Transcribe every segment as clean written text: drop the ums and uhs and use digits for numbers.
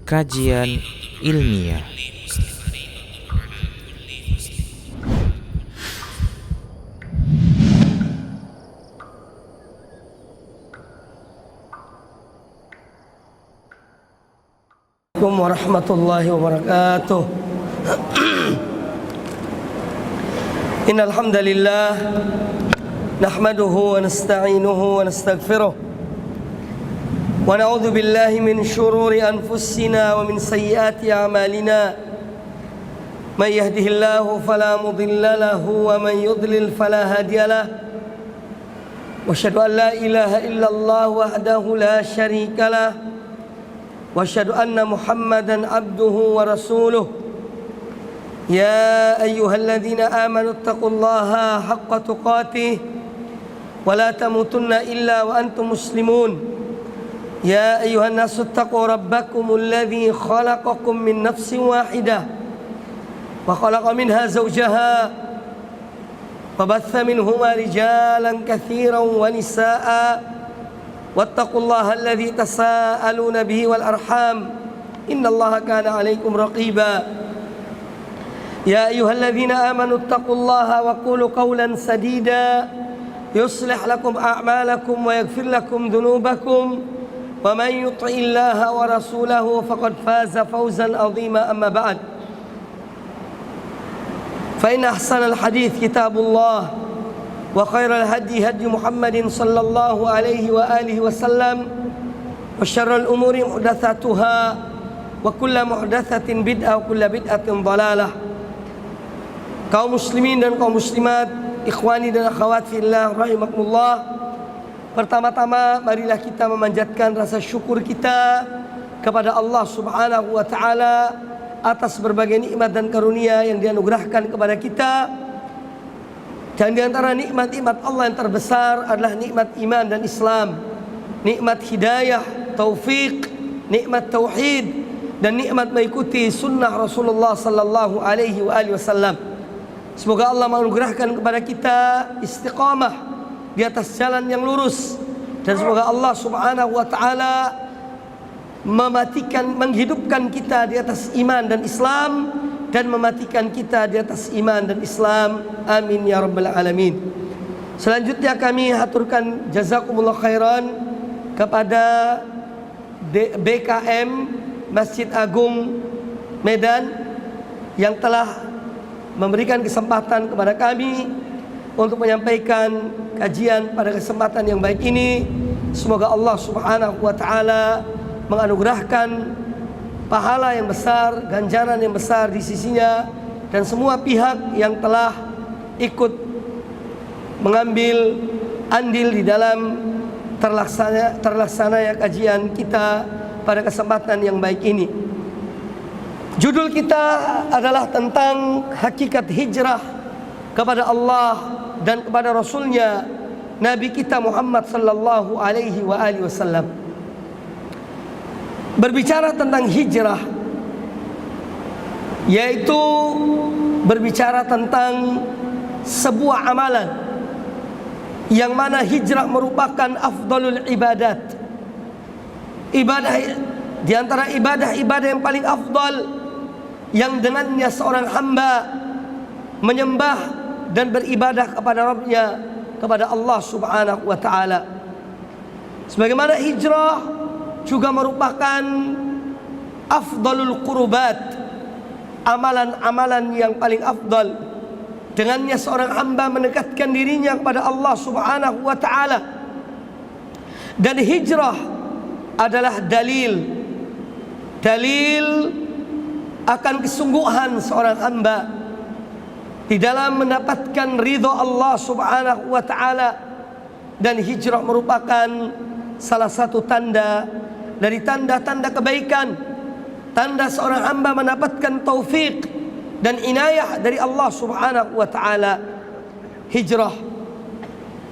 Kajian ilmiah. Assalamualaikum warahmatullahi wabarakatuh. Innal hamdalillah nahmaduhu wa nasta'inuhu wa nastaghfiruh wa na'udzu billahi min shururi anfusina wa min sayyiati a'malina. May yahdihillahu fala mudilla lahu wa man yudlil fala hadiyalah. Wa asyhadu an la ilaha illallah wahdahu la syarika lah. Wa asyhadu anna Muhammadan abduhu wa rasuluh. Ya ayyuhalladzina amanu taqullaha haqqa tuqatih wa la tamutunna illa wa antum muslimun. Ya ayyuhan nasu taqu rabbakumul ladzi khalaqakum min nafsin wahidah wa khalaqa minha zawjaha wa batha minhuma rijalan katsiran wa nisaa'a wattaqullaha alladzi tasaaluna bihi wal arham innallaha kana 'alaikum raqiba. Ya ayyuhalladzina amanu taqullaha wa qulu qawlan sadida yuslih lakum a'malakum wa yaghfir lakum dhunubakum wa man yuti'illaha wa rasulahu faqad faza fawzan 'azima. Amma ba'd, fa inna ahsanal hadits kitabullah wa khairal hadi hadi Muhammadin sallallahu alaihi wa alihi wasallam wa syarrul umuri muhdatsatuha wa kullu muhdatsatin bid'ah wa kullu bid'atin dhalalah. Kaum muslimin dan kaum muslimat, ikhwani dan akhwat fillah rahimakumullah. Pertama-tama marilah kita memanjatkan rasa syukur kita kepada Allah Subhanahu wa taala atas berbagai nikmat dan karunia yang dianugerahkan kepada kita. Dan di antara nikmat-nikmat Allah yang terbesar adalah nikmat iman dan Islam, nikmat hidayah, taufik, nikmat tauhid, dan nikmat mengikuti sunnah Rasulullah sallallahu alaihi wasallam. Semoga Allah menganugerahkan kepada kita istiqamah di atas jalan yang lurus, dan semoga Allah Subhanahu wa taala menghidupkan kita di atas iman dan Islam, dan mematikan kita di atas iman dan Islam. Amin ya rabbal alamin. Selanjutnya kami haturkan jazakumullah khairan kepada BKM Masjid Agung Medan yang telah memberikan kesempatan kepada kami untuk menyampaikan kajian pada kesempatan yang baik ini. Semoga Allah Subhanahu wa taala menganugerahkan pahala yang besar, ganjaran yang besar di sisinya, dan semua pihak yang telah ikut mengambil andil di dalam terlaksananya kajian kita pada kesempatan yang baik ini. Judul kita adalah tentang hakikat hijrah kepada Allah dan kepada Rasulnya Nabi kita Muhammad sallallahu alaihi wasallam. Berbicara tentang hijrah, yaitu berbicara tentang sebuah amalan yang mana hijrah merupakan afdalul ibadat. Ibadah di antara ibadah-ibadah yang paling afdal, yang dengannya seorang hamba menyembah dan beribadah kepada Rabbnya, kepada Allah Subhanahu wa taala. Sebagaimana hijrah juga merupakan afdalul qurbat, amalan-amalan yang paling afdal. Dengannya seorang hamba mendekatkan dirinya kepada Allah Subhanahu wa taala. Dan hijrah adalah dalil akan kesungguhan seorang hamba di dalam mendapatkan ridha Allah Subhanahu wa taala. Dan hijrah merupakan salah satu tanda dari tanda-tanda kebaikan, tanda seorang hamba mendapatkan taufik dan inayah dari Allah Subhanahu wa taala. Hijrah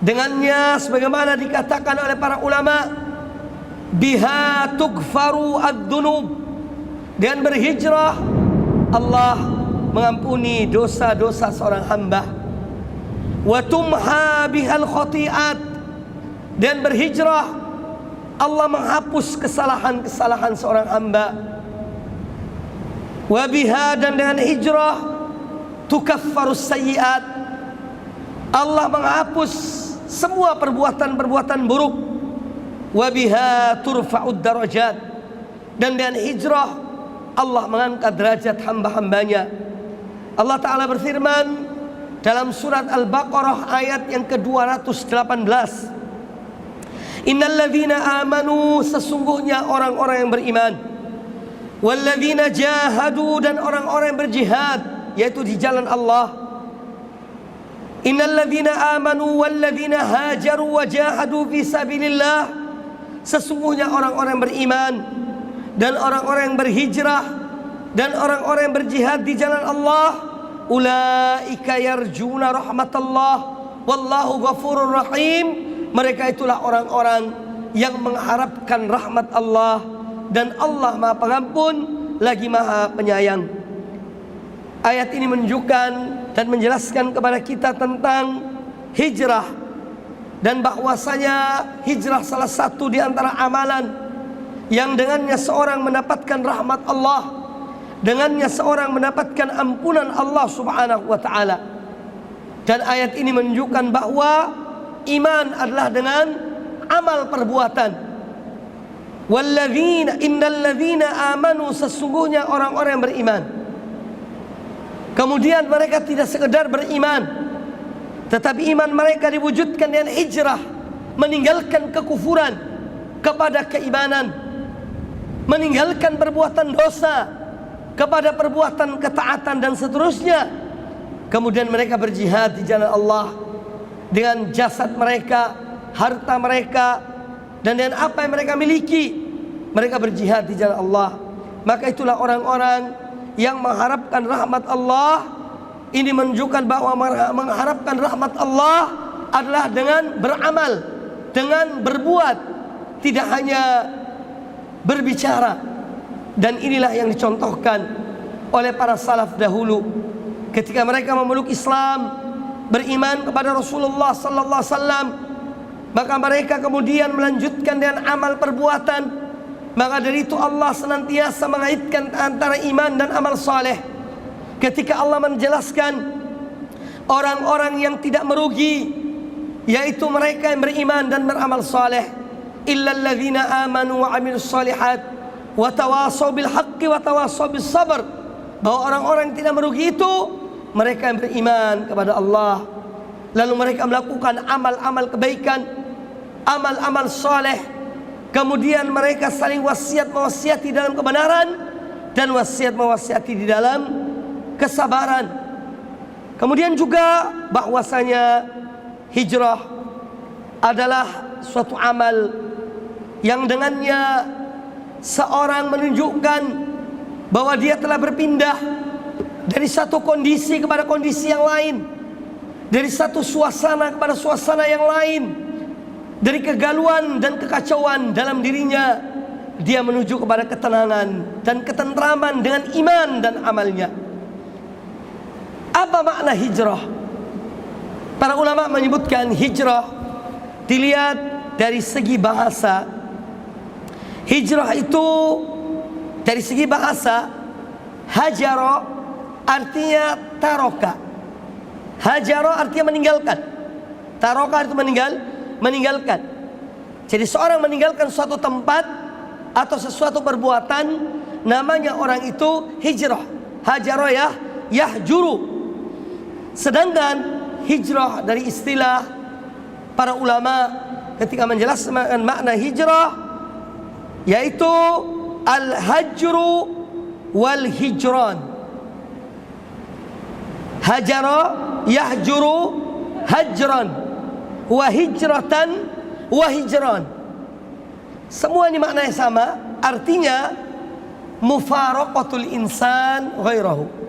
dengannya sebagaimana dikatakan oleh para ulama, biha tughfaru ad-dunub. Dengan berhijrah Allah mengampuni dosa-dosa seorang hamba. Wa tumha bihal khati'at. Dan berhijrah Allah menghapus kesalahan-kesalahan seorang hamba. Wa biha, dan dengan hijrah, tukaffarus sayyi'at, Allah menghapus semua perbuatan-perbuatan buruk. Wa biha turfa'ud darajat, dan dengan hijrah Allah mengangkat derajat hamba-hambanya. Allah Ta'ala berfirman dalam surat Al-Baqarah ayat yang ke-218, Innal ladzina amanu, sesungguhnya orang-orang yang beriman, walladzina jahadu, dan orang-orang yang berjihad, yaitu di jalan Allah. Innal ladzina amanu walladzina hajaru wa jahadu fi sabilillah, sesungguhnya orang-orang yang beriman dan orang-orang yang berhijrah dan orang-orang yang berjihad di jalan Allah, ulaika yarjuna rahmatallah wallahu ghafurur rahim, mereka itulah orang-orang yang mengharapkan rahmat Allah, dan Allah Maha Pengampun lagi Maha Penyayang. Ayat ini menunjukkan dan menjelaskan kepada kita tentang hijrah, dan bahwasanya hijrah salah satu di antara amalan yang dengannya seorang mendapatkan rahmat Allah, dengannya seorang mendapatkan ampunan Allah Subhanahu wa taala. Dan ayat ini menunjukkan bahwa iman adalah dengan amal perbuatan. Walladzina innal ladzina amanu, sesungguhnya orang-orang yang beriman. Kemudian mereka tidak sekedar beriman, tetapi iman mereka diwujudkan dengan hijrah, meninggalkan kekufuran kepada keimanan, meninggalkan perbuatan dosa kepada perbuatan ketaatan dan seterusnya. Kemudian mereka berjihad di jalan Allah dengan jasad mereka, harta mereka, dan dengan apa yang mereka miliki. Mereka berjihad di jalan Allah. Maka itulah orang-orang yang mengharapkan rahmat Allah. Ini menunjukkan bahwa mengharapkan rahmat Allah adalah dengan beramal, dengan berbuat, tidak hanya berbicara. Dan inilah yang dicontohkan oleh para salaf dahulu ketika mereka memeluk Islam, beriman kepada Rasulullah sallallahu alaihi wasallam, maka mereka kemudian melanjutkan dengan amal perbuatan. Maka dari itu Allah senantiasa mengaitkan antara iman dan amal saleh. Ketika Allah menjelaskan orang-orang yang tidak merugi, yaitu mereka yang beriman dan beramal saleh, illal ladzina amanu wa amilus shalihat wa tawasaw bil haqqi wa tawasaw bis sabr, bahwa orang-orang yang tidak merugi itu mereka yang beriman kepada Allah, lalu mereka melakukan amal-amal kebaikan, amal-amal saleh, kemudian mereka saling wasiat mewasiati dalam kebenaran dan wasiat mewasiati di dalam kesabaran. Kemudian juga bahwasanya hijrah adalah suatu amal yang dengannya seorang menunjukkan bahwa dia telah berpindah dari satu kondisi kepada kondisi yang lain, dari satu suasana kepada suasana yang lain, dari kegaluan dan kekacauan dalam dirinya, dia menuju kepada ketenangan dan ketentraman dengan iman dan amalnya. Apa makna hijrah? Para ulama menyebutkan hijrah dilihat dari segi bahasa. Hijrah itu dari segi bahasa, hajara artinya taroka. Hajara artinya meninggalkan. Taroka itu meninggalkan. Jadi seorang meninggalkan suatu tempat atau sesuatu perbuatan, namanya orang itu hijrah. Hajara yahjuru. Sedangkan hijrah dari istilah para ulama ketika menjelaskan makna hijrah, yaitu al-hajru wal hijran. Hajara yahjuru hajran wa hijratan wa hijran. Semua ini maknanya sama, artinya mufaraqatul insan ghairahu.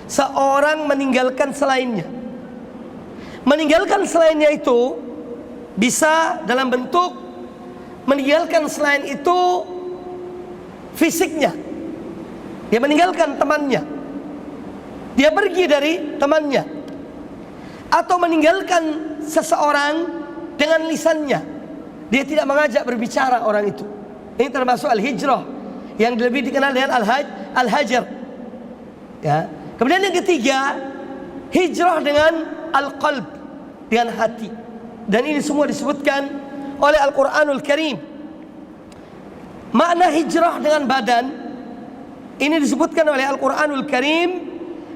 Seorang meninggalkan selainnya. Meninggalkan selainnya itu bisa dalam bentuk meninggalkan selain itu fisiknya. Dia meninggalkan temannya, dia pergi dari temannya, atau meninggalkan seseorang dengan lisannya. Dia tidak mengajak berbicara orang itu. Ini termasuk al-hijrah yang lebih dikenal dengan al-hajar. Ya. Kemudian yang ketiga, hijrah dengan al-qalb, dengan hati. Dan ini semua disebutkan oleh Al-Quranul Karim. Makna hijrah dengan badan ini disebutkan oleh Al-Quranul Karim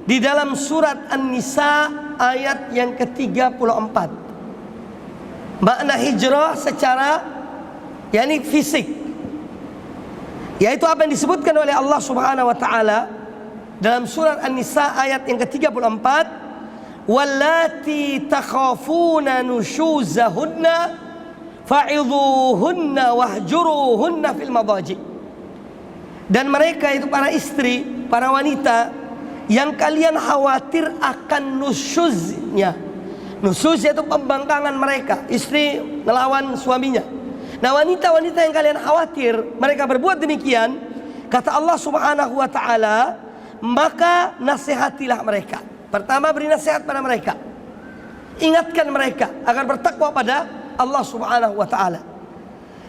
di dalam surat An-Nisa ayat yang ke-34. Makna hijrah secara yakni fisik, yaitu apa yang disebutkan oleh Allah Subhanahu wa taala dalam surat An-Nisa ayat yang ke-34, wallati takhafuna nushuzahunna fa'idhuhunna wahjuruhunna fil madaji. Dan mereka itu para istri, para wanita yang kalian khawatir akan nusyuznya. Nusyuz itu pembangkangan mereka, istri melawan suaminya. Nah, wanita-wanita yang kalian khawatir mereka berbuat demikian, kata Allah Subhanahu wa taala, maka nasihatilah mereka. Pertama, beri nasihat pada mereka. Ingatkan mereka agar bertakwa pada Allah Subhanahu wa taala.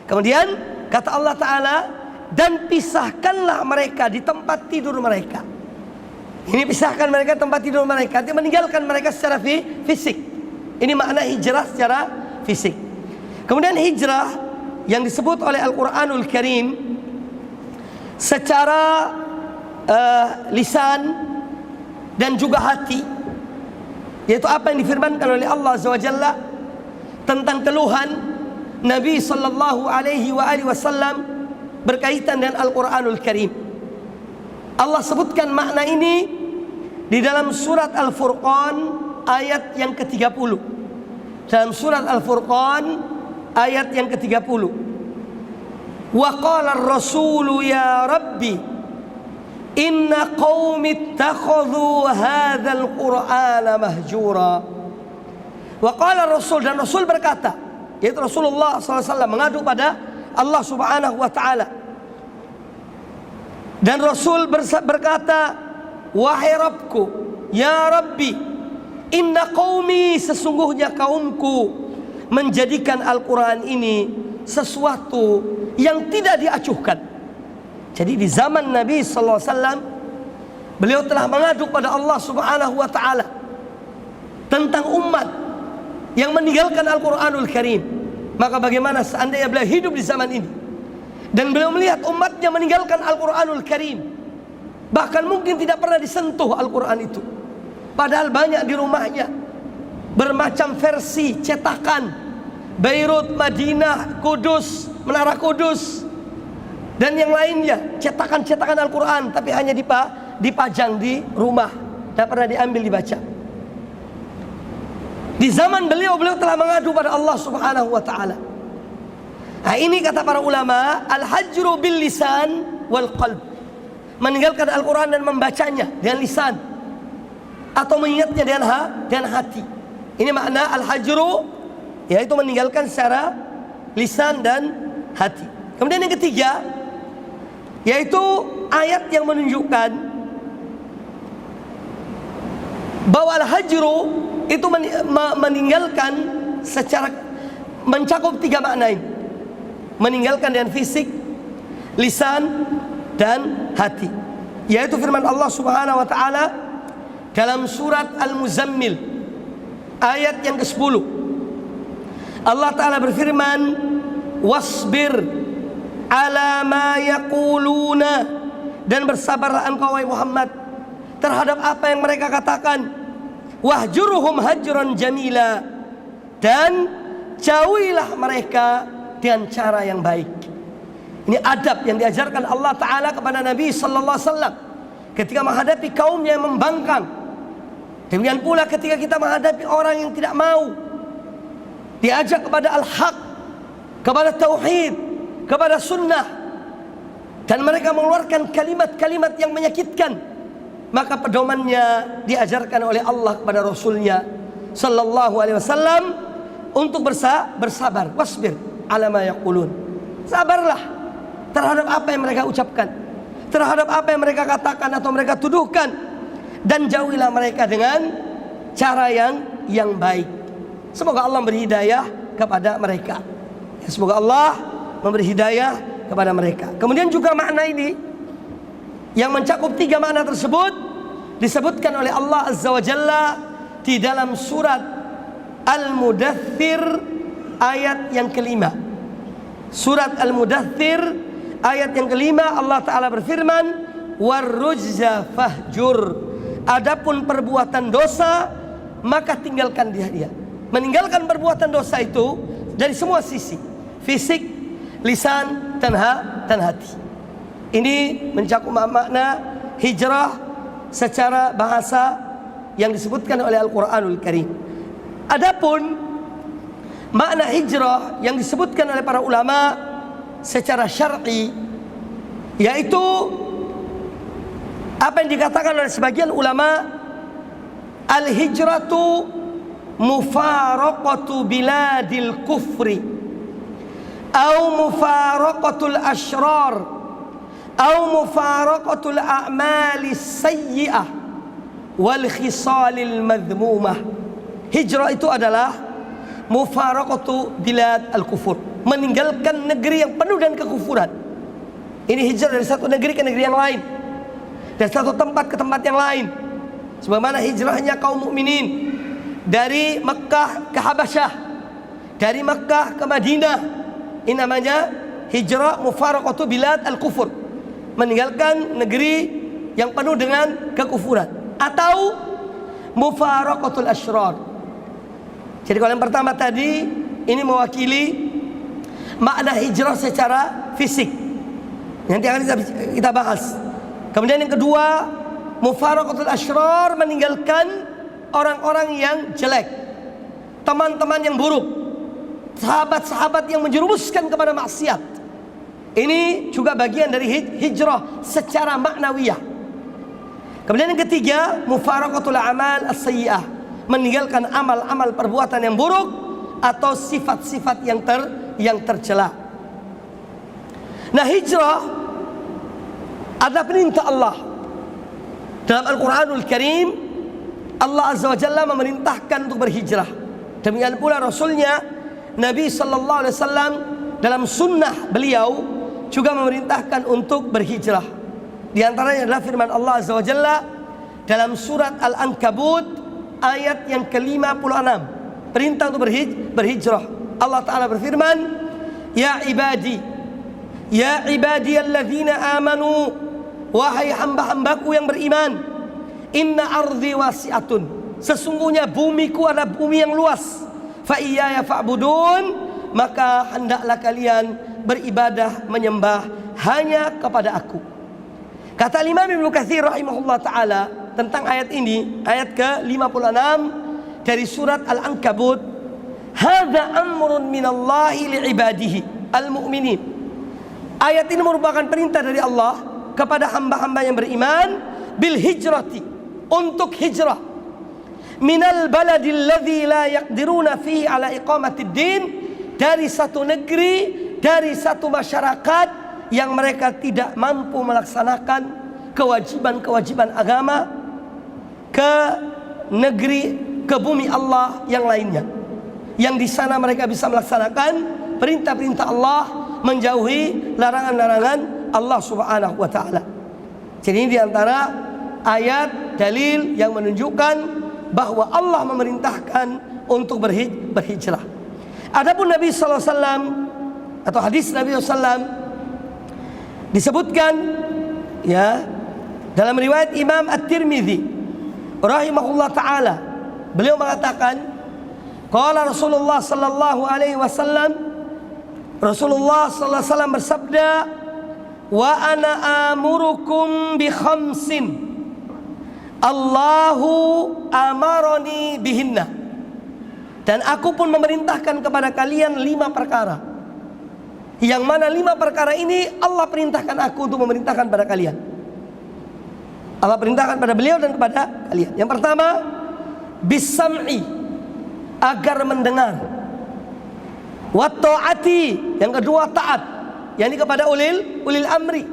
Kemudian kata Allah taala, dan pisahkanlah mereka di tempat tidur mereka. Ini pisahkan mereka tempat tidur mereka, artinya meninggalkan mereka secara fisik. Ini makna hijrah secara fisik. Kemudian hijrah yang disebut oleh Al-Quranul Karim secara lisan dan juga hati, yaitu apa yang difirmankan oleh Allah Azza wa Jalla tentang keluhan Nabi sallallahu alaihi wasallam berkaitan dengan Al-Quranul Karim. Allah sebutkan makna ini di dalam surat Al-Furqan ayat yang ke-30. Dalam surat Al-Furqan ayat yang ke-30. Wa qala ar-rasulu ya rabbi inna qaumi ittakhadhu hadzal qur'ana mahjura. Wa qala ar-rasul, dan Rasul berkata, yaitu Rasulullah SAW mengadu pada Allah Subhanahu wa taala. Dan Rasul berkata, wahai Rabbku, ya Rabbi, inna qaumi, sesungguhnya kaumku menjadikan Al-Quran ini sesuatu yang tidak diacuhkan. Jadi di zaman Nabi SAW, beliau telah mengadu pada Allah Subhanahu wa taala tentang umat yang meninggalkan Al-Quranul Karim. Maka bagaimana seandainya beliau hidup di zaman ini dan beliau melihat umatnya meninggalkan Al-Quranul Karim, bahkan mungkin tidak pernah disentuh Al-Quran itu, padahal banyak di rumahnya, bermacam versi cetakan, Beirut, Madinah, Kudus, Menara Kudus, dan yang lainnya, cetakan-cetakan Al-Quran, tapi hanya dipajang di rumah, tidak pernah diambil dibaca. Di zaman beliau telah mengadu pada Allah Subhanahu wa taala. Nah, ini kata para ulama, al-hajru bil lisan wal qalb. Meninggalkan Al-Quran dan membacanya dengan lisan, atau mengingatnya dengan hati. Ini makna al-hajru, yaitu meninggalkan secara lisan dan hati. Kemudian yang ketiga, yaitu ayat yang menunjukkan bahwa al-hajru itu meninggalkan secara mencakup tiga makna ini. Meninggalkan dengan fisik, lisan, dan hati. Yaitu firman Allah Subhanahu wa taala dalam surat Al-Muzammil ayat yang ke-10. Allah taala berfirman, wasbir ala ma yaquluna, dan bersabarlah engkau wahai Muhammad terhadap apa yang mereka katakan. Wahjuruhum hajran jamila, dan jauhilah mereka dengan cara yang baik. Ini adab yang diajarkan Allah Ta'ala kepada Nabi Sallallahu Alaihi Wasallam ketika menghadapi kaumnya yang membangkang. Demikian pula ketika kita menghadapi orang yang tidak mau diajak kepada al-haq, kepada tauhid, kepada sunnah, dan mereka mengeluarkan kalimat-kalimat yang menyakitkan, maka pedomannya diajarkan oleh Allah kepada Rasulnya Sallallahu Alaihi Wasallam untuk bersabar. Wasbir ala ma yaqulun, sabarlah terhadap apa yang mereka ucapkan, terhadap apa yang mereka katakan atau mereka tuduhkan, dan jauhilah mereka dengan cara yang baik. Semoga Allah beri hidayah kepada mereka. Semoga Allah memberi hidayah kepada mereka. Kemudian juga makna ini yang mencakup 3 makna tersebut disebutkan oleh Allah Azza wa Jalla di dalam surat Al-Mudaththir ayat yang kelima. Surat Al-Mudaththir ayat yang kelima, Allah Ta'ala berfirman, warrujza fahjur. Adapun perbuatan dosa, maka tinggalkan dia. Meninggalkan perbuatan dosa itu dari semua sisi, fisik, lisan, dan hati. Ini mencakup makna hijrah secara bahasa yang disebutkan oleh Al-Quranul Karim. Adapun makna hijrah yang disebutkan oleh para ulama secara syar'i, yaitu apa yang dikatakan oleh sebagian ulama, al-hijratu mufaraqatu biladil kufri au mufaraqatul ashrar au mufaraqatul a'malis sayyi'ah wal khisalil madhmumah. Hijrah itu adalah mufaraqatu bilad al-kufur, meninggalkan negeri yang penuh dengan kekufuran. Ini hijrah dari satu negeri ke negeri yang lain, dari satu tempat ke tempat yang lain. Sebagaimana hijrahnya kaum mukminin dari Mekkah ke Habasyah, dari Mekkah ke Madinah. Ini namanya hijrah mufaraqatu bilad al-kufur, meninggalkan negeri yang penuh dengan kekufuran. Atau mufaraqatul asyrar. Jadi kalau yang pertama tadi ini mewakili makna hijrah secara fisik, nanti akan kita bahas. Kemudian yang kedua, mufaraqatul asyrar, meninggalkan orang-orang yang jelek, teman-teman yang buruk, sahabat-sahabat yang menjerumuskan kepada maksiat. Ini juga bagian dari hijrah secara maknawiyah. Kemudian yang ketiga, mufaraqatul amal as-sayyi'ah, meninggalkan amal-amal perbuatan yang buruk atau sifat-sifat yang tercela. Nah, hijrah ada perintah Allah dalam Al-Quranul Karim. Allah Azza wa Jalla memerintahkan untuk berhijrah. Demikian pula Rasulnya Nabi Sallallahu Alaihi Wasallam dalam sunnah beliau juga memerintahkan untuk berhijrah. Di antaranya adalah firman Allah Azza wa Jalla dalam surat Al-Ankabut ayat yang ke-56, perintah untuk berhijrah. Allah Ta'ala berfirman, ya ibadiyalladzina amanu, wahai hamba-hambaku yang beriman, inna ardi wasi'atun, sesungguhnya bumiku adalah bumi yang luas, fa iyaya fa'budun, maka hendaklah kalian beribadah menyembah hanya kepada aku. Kata Imam Ibnu Katsir rahimahullah ta'ala tentang ayat ini, ayat ke-56 dari surat Al-Ankabut, hadza amrun minallahi li'ibadihi al-mu'minin. Ayat ini merupakan perintah dari Allah kepada hamba-hamba yang beriman bil hijrati, untuk hijrah minal baladil ladzi la yaqdiruna fihi ala iqamatid din, dari satu negeri, dari satu masyarakat yang mereka tidak mampu melaksanakan kewajiban-kewajiban agama, ke negeri, ke bumi Allah yang lainnya, yang di sana mereka bisa melaksanakan perintah-perintah Allah, menjauhi larangan-larangan Allah Subhanahu wa taala. Jadi ini diantara ayat dalil yang menunjukkan bahwa Allah memerintahkan untuk berhijrah. Adapun Nabi sallallahu alaihi wasallam atau hadis Nabi sallallahu alaihi wasallam disebutkan ya dalam riwayat Imam At-Tirmidzi rahimahullah taala, beliau mengatakan, qala Rasulullah sallallahu alaihi wasallam, Rasulullah sallallahu alaihi wasallam bersabda, wa ana amurukum bi khamsin Allahu amaroni bihinna, dan aku pun memerintahkan kepada kalian 5 perkara, yang mana 5 perkara ini Allah perintahkan aku untuk memerintahkan pada kalian. Allah perintahkan pada beliau dan kepada kalian. Yang pertama, bisam'i, agar mendengar. Wa ta'ati, yang kedua taat, yakni kepada ulil amri,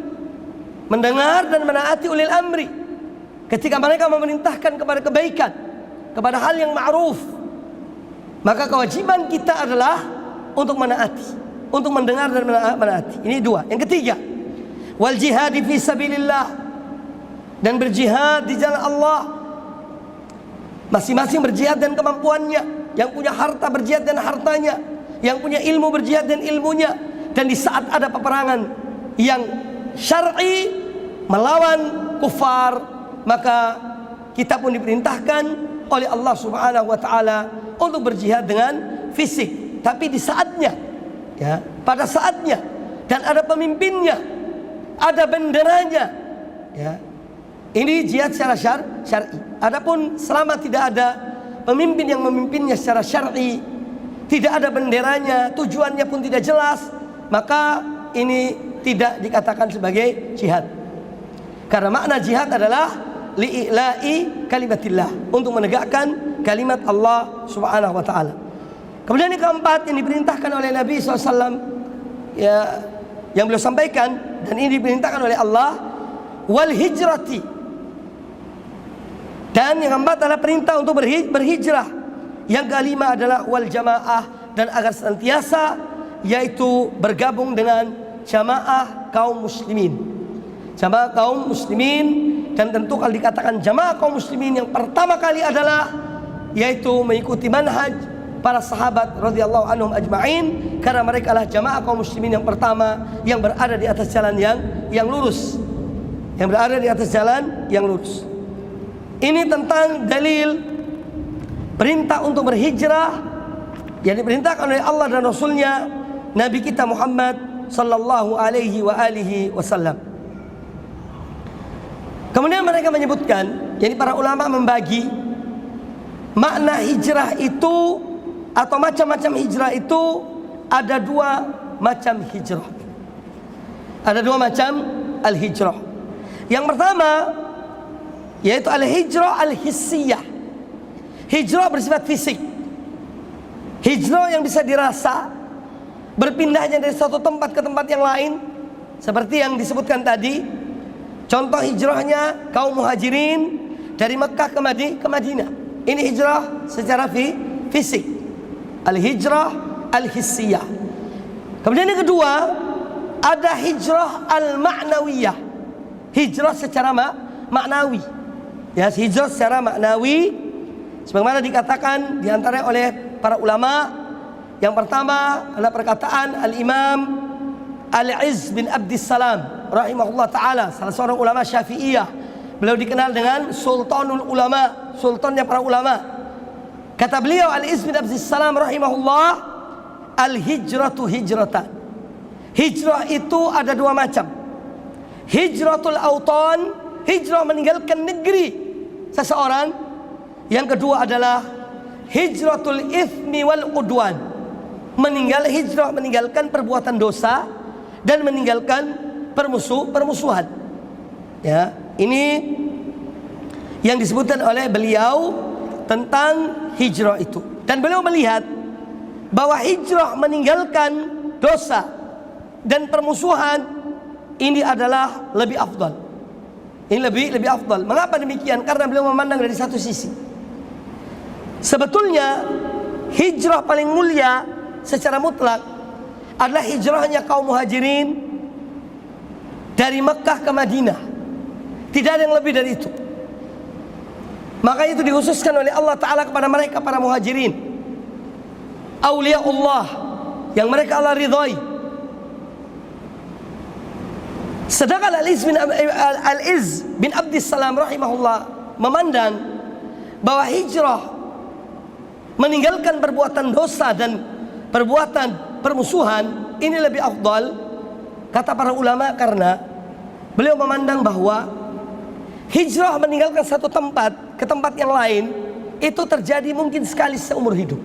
mendengar dan menaati ulil amri ketika mereka memerintahkan kepada kebaikan, kepada hal yang ma'ruf, maka kewajiban kita adalah untuk menaati. untuk mendengar dan menaati. Ini dua. Yang ketiga, wal jihadi fi sabilillah, dan berjihad di jalan Allah. Masing-masing berjihad dan kemampuannya. Yang punya harta berjihad dan hartanya, yang punya ilmu berjihad dan ilmunya. Dan di saat ada peperangan yang syar'i melawan kufar, maka kita pun diperintahkan oleh Allah Subhanahu wa taala untuk berjihad dengan fisik, tapi di saatnya, ya, pada saatnya, dan ada pemimpinnya, ada benderanya, ya. Ini jihad secara syar'i. Adapun selama tidak ada pemimpin yang memimpinnya secara syar'i, tidak ada benderanya, tujuannya pun tidak jelas, maka ini tidak dikatakan sebagai jihad. Karena makna jihad adalah li'ila'i kalimatillah, untuk menegakkan kalimat Allah Subhanahu wa taala. Kemudian yang keempat yang diperintahkan oleh Nabi SAW, ya, yang beliau sampaikan, dan ini diperintahkan oleh Allah, wal hijrati. Dan yang keempat adalah perintah untuk berhijrah. Yang kelima adalah wal jamaah, dan agar senantiasa, yaitu bergabung dengan jamaah kaum muslimin. Jamaah kaum muslimin, dan tentu kalau dikatakan jamaah kaum muslimin, yang pertama kali adalah yaitu mengikuti manhaj para sahabat radhiyallahu anhum ajma'in, karena mereka adalah jamaah kaum muslimin yang pertama yang berada di atas jalan yang lurus, yang berada di atas jalan yang lurus. Ini tentang dalil perintah untuk berhijrah yang diperintahkan oleh Allah dan Rasulnya Nabi kita Muhammad sallallahu alaihi wa alihi wasallam. Kemudian mereka menyebutkan, jadi para ulama membagi makna hijrah itu, atau macam-macam hijrah itu, ada dua macam hijrah. Ada dua macam al-hijrah. Yang pertama yaitu al-hijrah al-hissiyah. Hijrah bersifat fisik. Hijrah yang bisa dirasa, berpindahnya dari satu tempat ke tempat yang lain, seperti yang disebutkan tadi. Contoh hijrahnya kaum muhajirin dari Mekah ke Madinah. Ini hijrah secara fisik. Al-hijrah al-hissiyah. Kemudian yang kedua, ada hijrah al-ma'nawiyah. Hijrah secara maknawi. Ya, hijrah secara maknawi, sebagaimana dikatakan diantara oleh para ulama. Yang pertama adalah perkataan Al-Imam Al-Izz bin Abdissalam rahimahullah ta'ala, salah seorang ulama Syafi'iyah. Beliau dikenal dengan Sultanul Ulama, sultannya para ulama. Kata beliau Al-Izz bin Abdissalam rahimahullah, al-hijratu hijratan. Hijrah itu ada dua macam. Hijratul autan, hijrah meninggalkan negeri seseorang. Yang kedua adalah hijratul ithmi wal udwan, meninggalkan perbuatan dosa dan meninggalkan permusuhan. Ya, ini yang disebutkan oleh beliau tentang hijrah itu. Dan beliau melihat bahwa hijrah meninggalkan dosa dan permusuhan ini adalah lebih afdal. Ini lebih afdal. Mengapa demikian? Karena beliau memandang dari satu sisi. Sebetulnya hijrah paling mulia secara mutlak adalah hijrahnya kaum muhajirin dari Mekah ke Madinah. Tidak ada yang lebih dari itu. Maka itu dikhususkan oleh Allah Ta'ala kepada mereka, para muhajirin, awliya Allah yang mereka Allah ridhai. Sedangkan Al-Izz bin Abdissalam rahimahullah memandang bahwa hijrah meninggalkan perbuatan dosa dan perbuatan permusuhan ini lebih afdal, kata para ulama, karena beliau memandang bahwa hijrah meninggalkan satu tempat ke tempat yang lain itu terjadi mungkin sekali seumur hidup.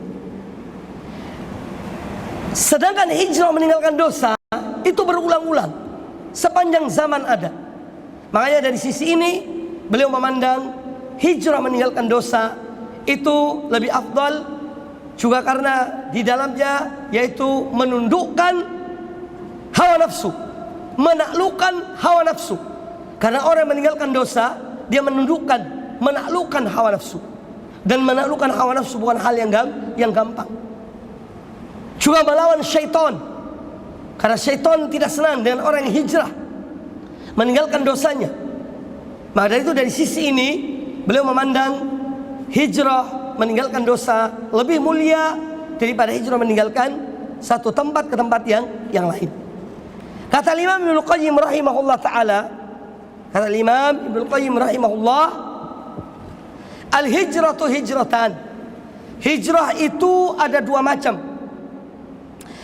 Sedangkan hijrah meninggalkan dosa itu berulang-ulang, sepanjang zaman ada. Makanya dari sisi ini beliau memandang hijrah meninggalkan dosa itu lebih afdal, juga karena di dalamnya yaitu menundukkan hawa nafsu, menaklukkan hawa nafsu. Karena orang meninggalkan dosa, dia menaklukkan hawa nafsu. Dan menaklukkan hawa nafsu bukan hal yang gampang. Juga melawan syaitan. Karena syaitan tidak senang dengan orang yang hijrah, meninggalkan dosanya. Maka dari itu, dari sisi ini beliau memandang hijrah meninggalkan dosa lebih mulia daripada hijrah meninggalkan satu tempat ke tempat yang lain. Kata Imam Ibnu Qayyim rahimahullah taala, kata Imam Ibnu Qayyim rahimahullah, al-hijratu hijratan. Hijrah itu ada dua macam.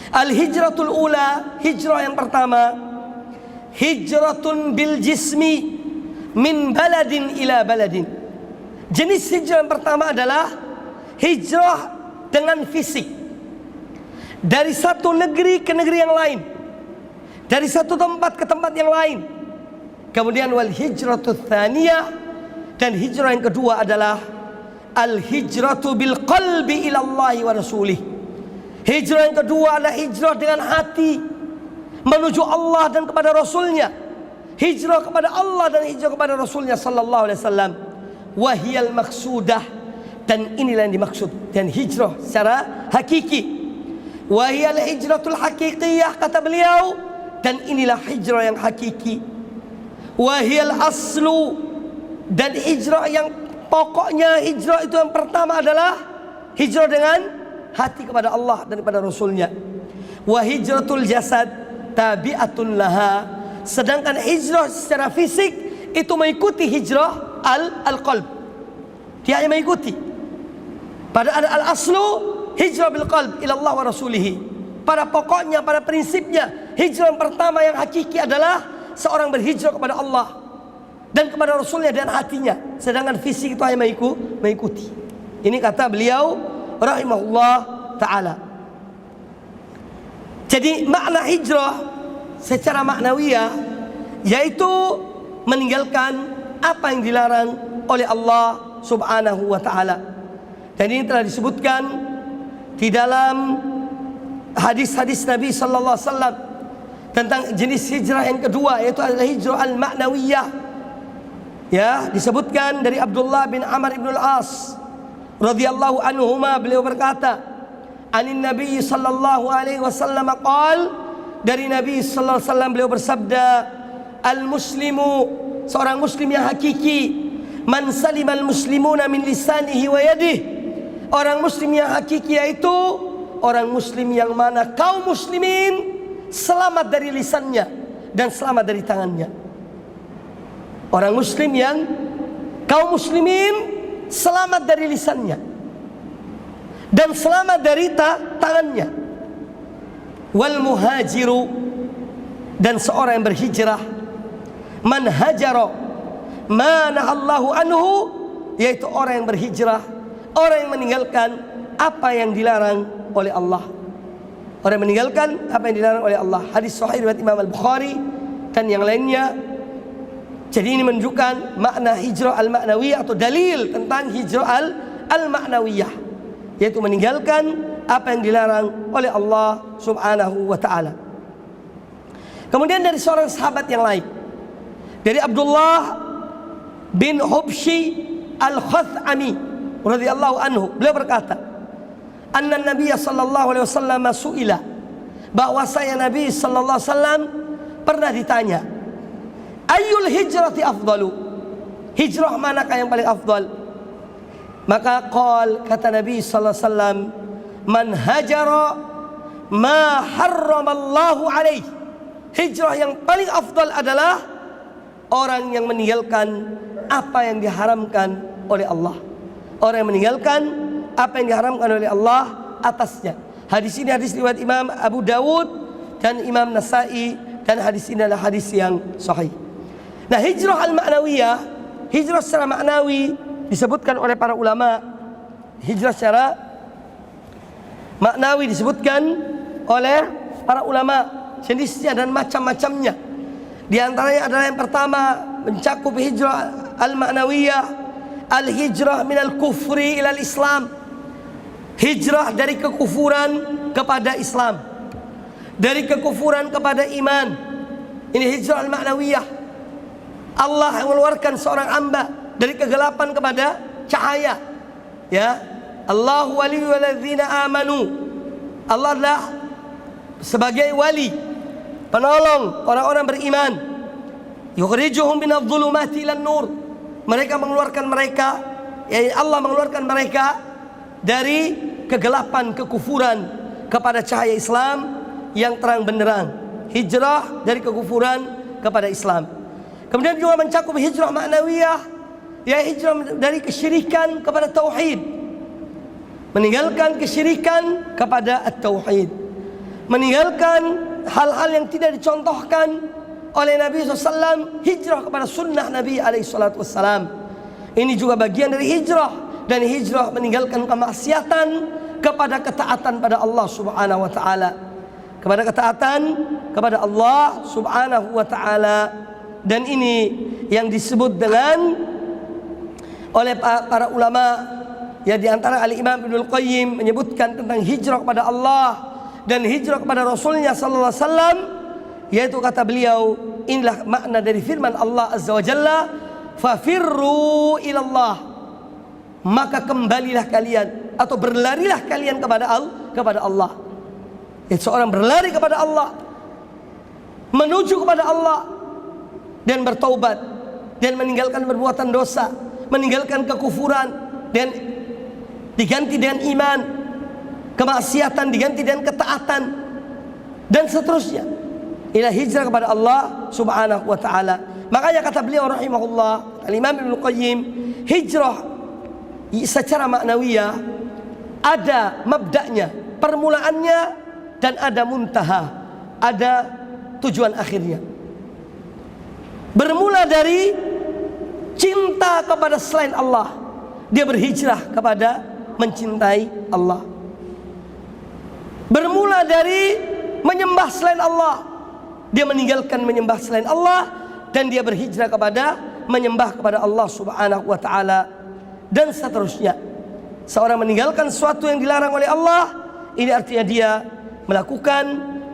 Al-hijratul ula, hijrah yang pertama, hijratun bil jismi min baladin ila baladin. Jenis hijrah yang pertama adalah hijrah dengan fisik, dari satu negeri ke negeri yang lain, dari satu tempat ke tempat yang lain. Kemudian wal hijratu tsaniyah, dan hijrah yang kedua adalah al hijratu bil qalbi ila Allah wa rasulih. Hijrah yang kedua adalah hijrah dengan hati menuju Allah dan kepada Rasulnya. Hijrah kepada Allah dan hijrah kepada Rasulnya sallallahu alaihi wasallam. Wahiyal maksudah, dan inilah yang dimaksud dan hijrah secara hakiki. Wahiyal hijratul hakikiyah, kata beliau, dan inilah hijrah yang hakiki. Wahiyal aslu, dan hijrah yang pokoknya, hijrah itu yang pertama adalah hijrah dengan hati kepada Allah dan kepada Rasulnya. Wa hijratul jasad tabi'atun laha, sedangkan hijrah secara fisik itu mengikuti hijrah al-qalb. Dia hanya mengikuti. Pada al-aslu hijrah bil qalb ila Allah wa rasulih. Pada pokoknya, pada prinsipnya, hijrah yang pertama yang hakiki adalah seorang berhijrah kepada Allah dan kepada Rasulnya dan hatinya. Sedangkan fisik itu hanya mengikuti. Ini kata beliau rahimahullah ta'ala. Jadi makna hijrah secara maknawiyah yaitu meninggalkan apa yang dilarang oleh Allah subhanahu wa ta'ala. Dan ini telah disebutkan di dalam hadis-hadis Nabi sallallahu alaihi wasallam tentang jenis hijrah yang kedua, yaitu adalah hijrah al-ma'nawiyah. Ya, disebutkan dari Abdullah bin Amr ibn al-As radhiyallahu anhuma, beliau berkata, anin Nabi sallallahu alaihi wasallam qaal, dari Nabi sallallahu alaihi wasallam beliau bersabda, al-muslimu, seorang muslim yang hakiki, man salimal muslimuna min lisanihi wa yadihi. Orang muslim yang hakiki yaitu orang muslim yang mana kaum muslimin selamat dari lisannya dan selamat dari tangannya. Orang muslim yang kaum muslimin selamat dari lisannya dan selamat dari tangannya. Wal muhajiru, dan seorang yang berhijrah, man hajara ma nahallahu anhu, yaitu orang yang berhijrah, orang yang meninggalkan apa yang dilarang oleh Allah. Orang yang meninggalkan apa yang dilarang oleh Allah. Hadis sahih riwayat Imam Al-Bukhari dan yang lainnya. Jadi ini menunjukkan makna hijrah al-ma'nawiyah atau dalil tentang hijrah al-ma'nawiyah, yaitu meninggalkan apa yang dilarang oleh Allah subhanahu wa ta'ala. Kemudian dari seorang sahabat yang lain, dari Abdullah bin Hubshi al-Khathami radhiyallahu anhu, beliau berkata, anna Nabiy sallallahu alaihi wasallam su'ila, bahwa saya Nabi sallallahu alaihi wasallam pernah ditanya, ayyul hijrati afdalu, hijrah manakah yang paling afdal? Maka kata Nabi sallallahu alaihi wasallam, man hajara ma harramallahu alaihi, hijrah yang paling afdal adalah orang yang meninggalkan apa yang diharamkan oleh Allah. Orang yang meninggalkan apa yang diharamkan oleh Allah atasnya. Hadis ini hadis riwayat Imam Abu Dawud dan Imam Nasai, dan hadis ini adalah hadis yang sahih. Nah, hijrah al-ma'nawiyah, hijrah secara maknawi disebutkan oleh para ulama. Hijrah secara maknawi disebutkan oleh para ulama jenisnya dan macam-macamnya. Di antaranya adalah yang pertama mencakup hijrah al-ma'nawiyah, al-hijrah minal kufri ilal Islam, hijrah dari kekufuran kepada Islam, dari kekufuran kepada iman. Ini hijrah al-ma'nawiyah. Allah yang mengeluarkan seorang hamba dari kegelapan kepada cahaya. Ya, Allahu waliyul ladzina amanu. Allah adalah sebagai wali penolong orang-orang beriman. Yukhrijuhum minadh-dhulumati ilan nur. Mereka mengeluarkan mereka, Allah mengeluarkan mereka dari kegelapan kekufuran kepada cahaya Islam yang terang benderang. Hijrah dari kekufuran kepada Islam. Kemudian juga mencakup hijrah maknawiyah, ya hijrah dari kesyirikan kepada tauhid. Meninggalkan kesyirikan kepada at-tauhid. Meninggalkan hal-hal yang tidak dicontohkan oleh Nabi SAW. Hijrah kepada sunnah Nabi SAW. Ini juga bagian dari hijrah. Dan hijrah meninggalkan kemaksiatan kepada ketaatan pada Allah Subhanahu wa ta'ala. Kepada ketaatan kepada Allah Subhanahu wa ta'ala. Dan ini yang disebut dengan oleh para ulama, ya di antara Al-Imam Ibnul Qayyim menyebutkan tentang hijrah kepada Allah dan hijrah kepada Rasulnya sallallahu alaihi wasallam, yaitu kata beliau, inilah makna dari firman Allah Azza wa Jalla, fafirru ilallah, maka kembalilah kalian atau berlarilah kalian kepada Allah. Itu seorang berlari kepada Allah, menuju kepada Allah dan bertaubat dan meninggalkan perbuatan dosa, meninggalkan kekufuran dan diganti dengan iman, kemaksiatan diganti dengan ketaatan dan seterusnya. Ila hijrah kepada Allah Subhanahu wa ta'ala. Makanya kata beliau rahimahullah, Al-Imam Ibnul Qayyim, hijrah secara maknawiyah ada mabda'nya, permulaannya, dan ada muntaha, ada tujuan akhirnya. Bermula dari cinta kepada selain Allah, dia berhijrah kepada mencintai Allah. Bermula dari menyembah selain Allah, dia meninggalkan menyembah selain Allah dan dia berhijrah kepada menyembah kepada Allah Subhanahu wa ta'ala, dan seterusnya. Seorang meninggalkan sesuatu yang dilarang oleh Allah, ini artinya dia melakukan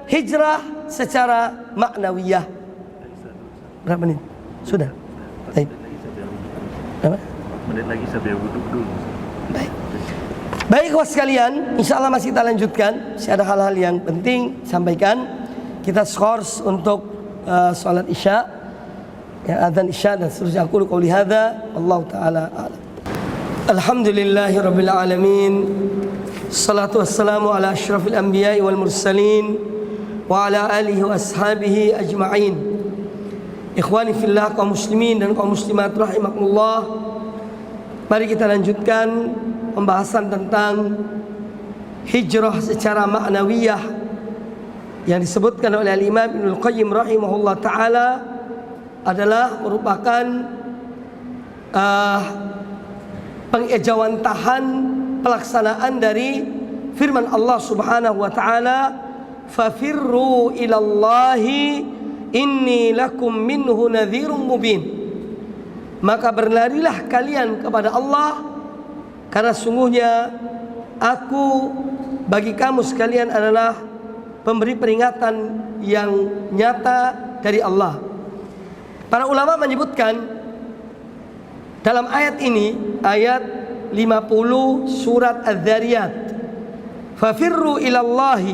hijrah secara maknawiyah. Berapa menit? Sudah? Baik. Berapa? Menit lagi sampai wudhu dulu. Baik. Baik kawan sekalian, insya Allah masih kita lanjutkan. Masih ada hal-hal yang penting sampaikan. Kita skors untuk salat isya, ya, adzan isya dan seterusnya. Aku qouli hadza, Allah taala a'lam. Alhamdulillahirabbil alamin. Salatu wassalamu ala asyrafil anbiya'i wal mursalin wa ala alihi wa ashabihi ajma'in. Ikhwani fillah, kaum muslimin dan kaum muslimat rahimakumullah. Mari kita lanjutkan pembahasan tentang hijrah secara maknawiyah yang disebutkan oleh Al-Imam Ibnul Qayyim rahimahullah ta'ala adalah merupakan pengejawantahan pelaksanaan dari firman Allah Subhanahu wa ta'ala, fafirru ilallahi inni lakum minhu nadhirum mubin. Maka berlarilah kalian kepada Allah, karena sungguhnya aku bagi kamu sekalian adalah pemberi peringatan yang nyata dari Allah. Para ulama menyebutkan dalam ayat ini, ayat 50 surat Az-Zariyat, fafirru ilallahi,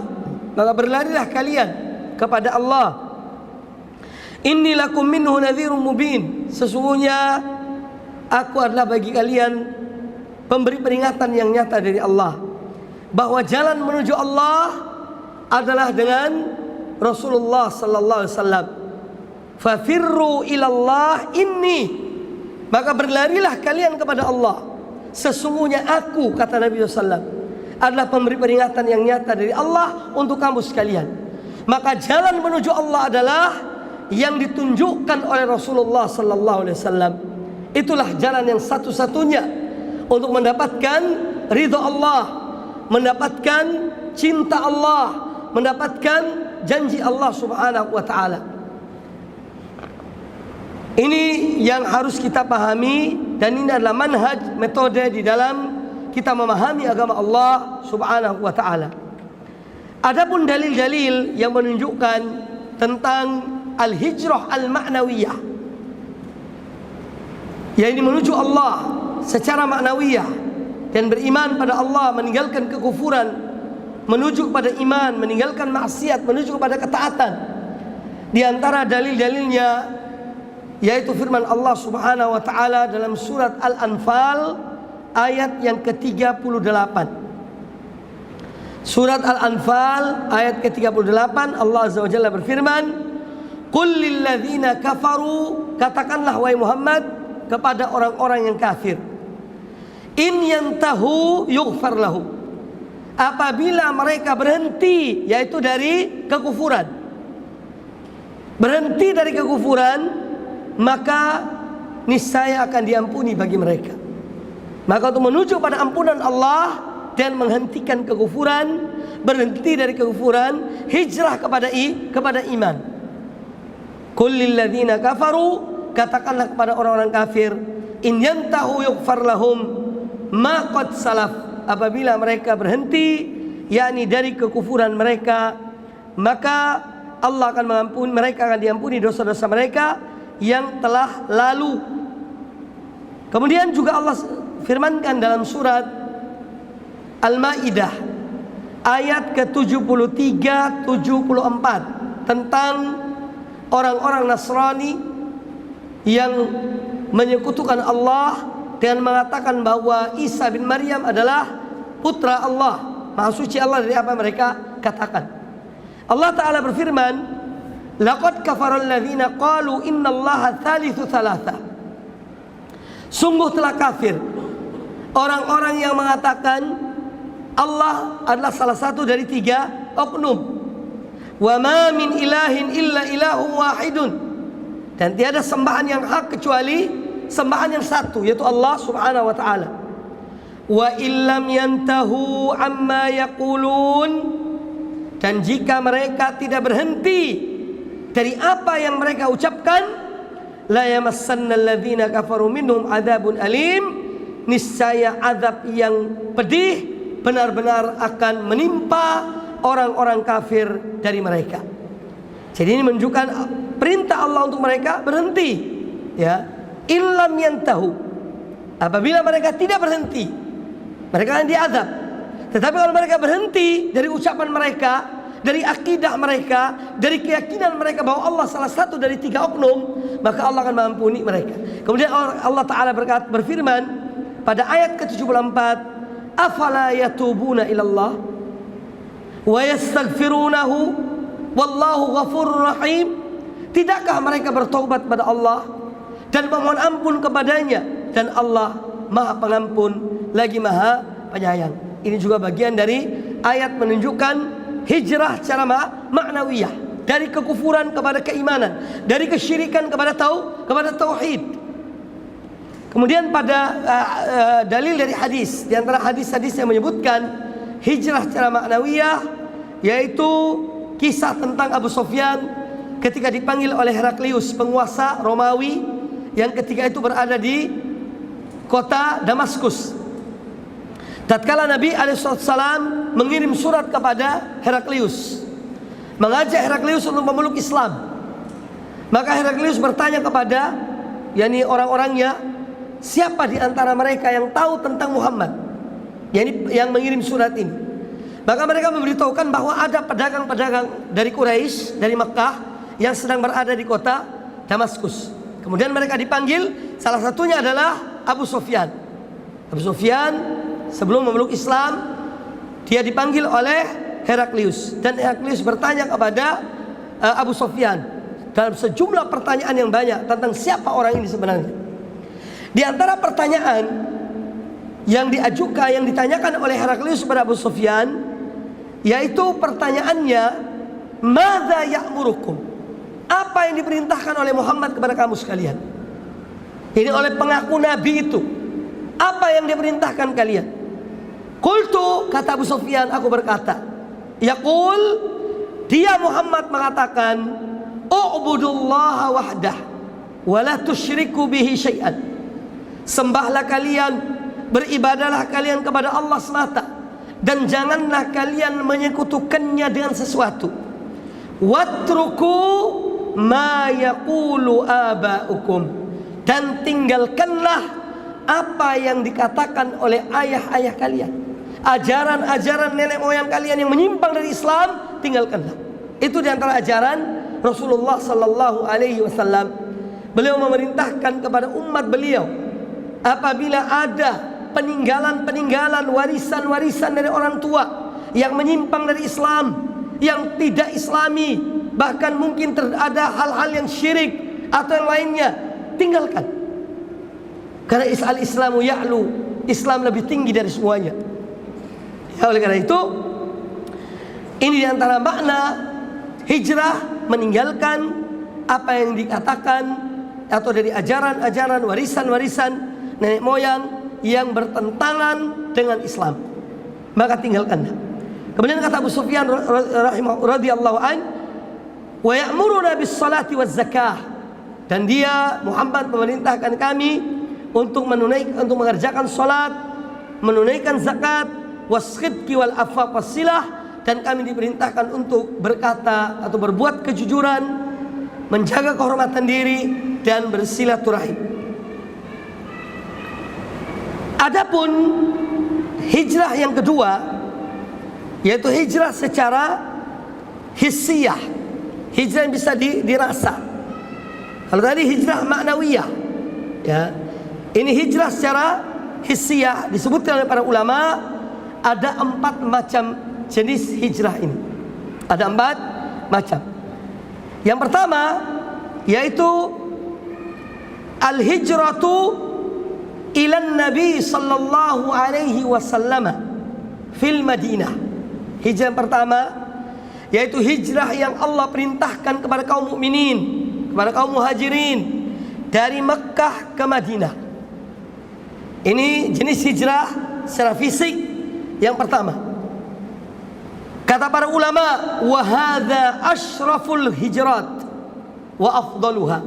maka berlarilah kalian kepada Allah. Inni lakum minhu nadhirum mubin, sesungguhnya aku adalah bagi kalian pemberi peringatan yang nyata dari Allah, bahwa jalan menuju Allah adalah dengan Rasulullah sallallahu alaihi wasallam. Fafirru ilallah inni, maka berlarilah kalian kepada Allah, sesungguhnya aku, kata Nabi SAW, adalah pemberi peringatan yang nyata dari Allah untuk kamu sekalian. Maka jalan menuju Allah adalah yang ditunjukkan oleh Rasulullah sallallahu alaihi wasallam. Itulah jalan yang satu-satunya untuk mendapatkan ridha Allah, mendapatkan cinta Allah, mendapatkan janji Allah Subhanahu wa ta'ala. Ini yang harus kita pahami, dan ini adalah manhaj, metode di dalam kita memahami agama Allah Subhanahu wa ta'ala. Adapun dalil-dalil yang menunjukkan tentang al-hijrah al-ma'nawiyah, yaitu menuju Allah secara ma'nawiyah dan beriman pada Allah, meninggalkan kekufuran, menuju kepada iman, meninggalkan maksiat, menuju kepada ketaatan. Di antara dalil-dalilnya yaitu firman Allah Subhanahu wa taala dalam surat Al-Anfal ayat yang ke-38. Surat Al-Anfal ayat ke-38, Allah Azza wa Jalla berfirman, "Qul lil ladzina kafaru," katakanlah wahai Muhammad kepada orang-orang yang kafir, "In yantahu yughfar lahum." Apabila mereka berhenti, yaitu dari kekufuran, berhenti dari kekufuran, maka niscaya akan diampuni bagi mereka. Maka untuk menuju pada ampunan Allah dan menghentikan kekufuran, berhenti dari kekufuran, hijrah kepada iman. Qul lil ladzina kafaru, katakanlah kepada orang-orang kafir, in yantahu yughfar lahum ma qad salaf. Apabila mereka berhenti, yakni dari kekufuran mereka, maka Allah akan mengampuni, mereka akan diampuni dosa-dosa mereka yang telah lalu. Kemudian juga Allah firmankan dalam surat Al-Maidah ayat ke-73-74 tentang orang-orang Nasrani yang menyekutukan Allah dan mengatakan bahwa Isa bin Maryam adalah putra Allah, Maha Suci Allah dari apa mereka katakan. Allah Ta'ala berfirman, "Laqad kafara alladzina qalu innallaha thalithu thalatha." Sungguh telah kafir orang-orang yang mengatakan Allah adalah salah satu dari 3 oknum. "Wa ma min ilahin illa ilahun wahidun." Dan tiada sembahan yang hak kecuali sembahan yang satu, yaitu Allah Subhanahu wa taala. "Wa illam yantahu amma yaqulun." Dan jika mereka tidak berhenti dari apa yang mereka ucapkan, la yamassanna alladzina kafaru minhum adzabun alim, niscaya azab yang pedih benar-benar akan menimpa orang-orang kafir dari mereka. Jadi ini menunjukkan perintah Allah untuk mereka berhenti, ya. Illam yantahu, apabila mereka tidak berhenti, mereka akan diazab. Tetapi kalau mereka berhenti dari ucapan mereka, dari akidah mereka, dari keyakinan mereka bahwa Allah salah satu dari 3 oknum, maka Allah akan mengampuni mereka. Kemudian Allah Ta'ala berfirman pada ayat ke-74, "Afala yatubuna ilallah wa yastaghfirunahu wallahu ghafurur rahim." Tidakkah mereka bertaubat pada Allah dan memohon ampun kepadanya, dan Allah Maha Pengampun lagi Maha Penyayang. Ini juga bagian dari ayat menunjukkan hijrah secara maknawiyah, dari kekufuran kepada keimanan, dari kesyirikan kepada tauhid. Kemudian pada dalil dari hadis, di antara hadis-hadis yang menyebutkan hijrah secara maknawiyah, yaitu kisah tentang Abu Sufyan ketika dipanggil oleh Heraklius, penguasa Romawi yang ketika itu berada di kota Damaskus. Tatkala Nabi alaihissalam mengirim surat kepada Heraklius, mengajak Heraklius untuk memeluk Islam, maka Heraklius bertanya kepada yakni orang-orangnya, siapa di antara mereka yang tahu tentang Muhammad, yakni yang mengirim surat ini. Maka mereka memberitahukan bahwa ada pedagang-pedagang dari Quraisy, dari Makkah, yang sedang berada di kota Damaskus. Kemudian mereka dipanggil, salah satunya adalah Abu Sufyan. Abu Sufyan sebelum memeluk Islam, dia dipanggil oleh Heraklius, dan Heraklius bertanya kepada Abu Sufyan dalam sejumlah pertanyaan yang banyak tentang siapa orang ini sebenarnya. Di antara pertanyaan yang ditanyakan oleh Heraklius kepada Abu Sufyan, yaitu pertanyaannya, "Madza ya'murukum?" Apa yang diperintahkan oleh Muhammad kepada kamu sekalian? Ini oleh pengaku Nabi itu. Apa yang diperintahkan kalian? Qultu, kata Abu Sufyan, aku berkata, yaqul, dia Muhammad mengatakan, u'budullaha wahdah wa la tusyriku bihi syai'an. Sembahlah kalian, beribadahlah kalian kepada Allah semata, dan janganlah kalian menyekutukannya dengan sesuatu. Watruku ma yaqulu aba'ukum, dan tinggalkanlah apa yang dikatakan oleh ayah-ayah kalian. Ajaran-ajaran nenek moyang kalian yang menyimpang dari Islam, tinggalkanlah. Itu diantara ajaran Rasulullah sallallahu alaihi wasallam, beliau memerintahkan kepada umat beliau, apabila ada peninggalan-peninggalan, warisan-warisan dari orang tua yang menyimpang dari Islam, yang tidak islami, bahkan mungkin ada hal-hal yang syirik atau yang lainnya, tinggalkan. Karena al-Islamu ya'lu, Islam lebih tinggi dari semuanya. Ya, oleh karena itu, ini diantara makna hijrah, meninggalkan apa yang dikatakan atau dari ajaran-ajaran, warisan-warisan nenek moyang yang bertentangan dengan Islam, maka tinggalkanlah. Kemudian kata Abu Sufyan radhiyallahu an, wa ya'muruna bis salati waz zakah, dan dia Muhammad memerintahkan kami untuk mengerjakan salat, menunaikan zakat, waskhidqi wal afaf wasilah, dan kami diperintahkan untuk berkata atau berbuat kejujuran, menjaga kehormatan diri, dan bersilaturahim. Adapun hijrah yang kedua, yaitu hijrah secara hissiyah, hijrah yang bisa dirasa. Kalau tadi hijrah maknawiyah, ya, ini hijrah secara hissiyah. Disebutkan oleh para ulama ada 4 macam jenis hijrah ini. Ada 4 macam. Yang pertama yaitu al-hijratu ilan Nabi sallallahu alaihi wasallam fil Madinah. Hijrah yang pertama yaitu hijrah yang Allah perintahkan kepada kaum mukminin, kepada kaum muhajirin dari Mekkah ke Madinah. Ini jenis hijrah secara fisik yang pertama. Kata para ulama, wa hadza asyraful hijrat wa afdaluha.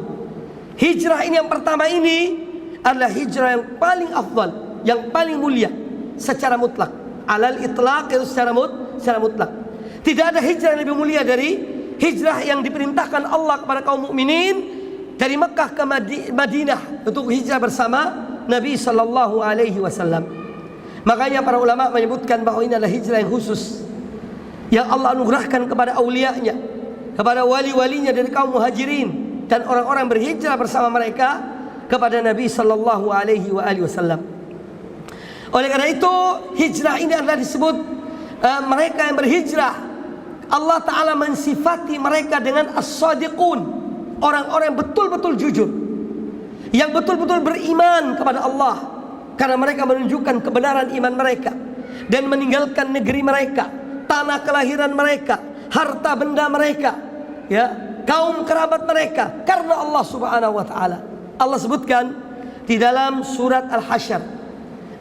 Hijrah ini yang pertama ini adalah hijrah yang paling afdal, yang paling mulia secara mutlak. Alal itlaq, itu secara mutlak. Tidak ada hijrah yang lebih mulia dari hijrah yang diperintahkan Allah kepada kaum mukminin dari Mekkah ke Madinah untuk hijrah bersama Nabi sallallahu alaihi wasallam. Makanya para ulama menyebutkan bahwa ini adalah hijrah yang khusus yang Allah anugerahkan kepada aulianya, kepada wali-walinya dari kaum muhajirin dan orang-orang berhijrah bersama mereka kepada Nabi sallallahu alaihi wasallam. Oleh karena itu, hijrah ini adalah disebut mereka yang berhijrah. Allah Ta'ala mensifati mereka dengan as-sadiqun, orang-orang yang betul-betul jujur, yang betul-betul beriman kepada Allah, karena mereka menunjukkan kebenaran iman mereka dan meninggalkan negeri mereka, tanah kelahiran mereka, harta benda mereka, ya, kaum kerabat mereka, karena Allah Subhanahu wa Ta'ala. Allah sebutkan di dalam surat Al-Hasyr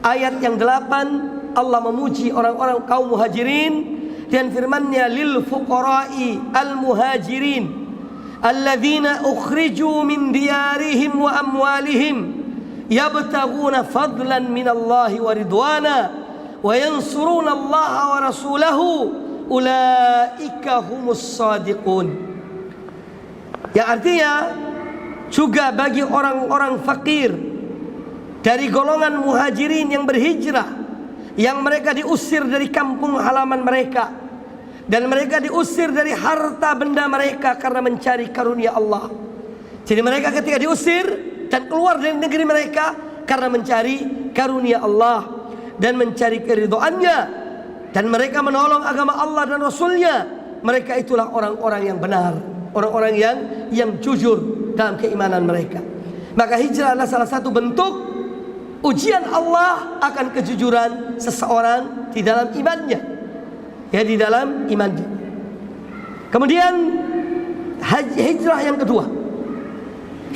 ayat yang 8, Allah memuji orang-orang kaum muhajirin dan firman-Nya, lil fuqara'i al muhajirin alladzina ukhriju min diyarihim wa amwalihim yabtaghuna fadlan minallahi wa ridwana wa yansuruna allaha wa rasulahu ulaika humus sadiqun. Yang artinya juga bagi orang-orang fakir dari golongan muhajirin yang berhijrah, yang mereka diusir dari kampung halaman mereka dan mereka diusir dari harta benda mereka karena mencari karunia Allah. Jadi mereka ketika diusir dan keluar dari negeri mereka karena mencari karunia Allah dan mencari keridhaannya, dan mereka menolong agama Allah dan Rasulnya, mereka itulah orang-orang yang benar, orang-orang yang jujur dalam keimanan mereka. Maka hijrah adalah salah satu bentuk ujian Allah akan kejujuran seseorang di dalam imannya, ya, di dalam imannya. Kemudian hijrah yang kedua,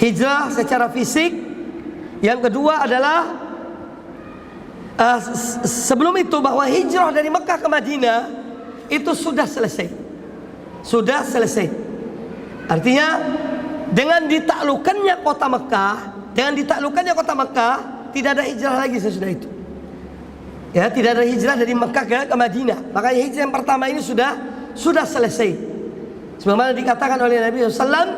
hijrah secara fisik yang kedua adalah sebelum itu bahwa hijrah dari Mekah ke Madinah itu sudah selesai. Artinya dengan ditaklukkannya kota Mekah, tidak ada hijrah lagi sesudah itu. Ya, tidak ada hijrah dari Mekah ke Madinah. Makanya hijrah yang pertama ini sudah selesai. Sebagaimana dikatakan oleh Nabi SAW,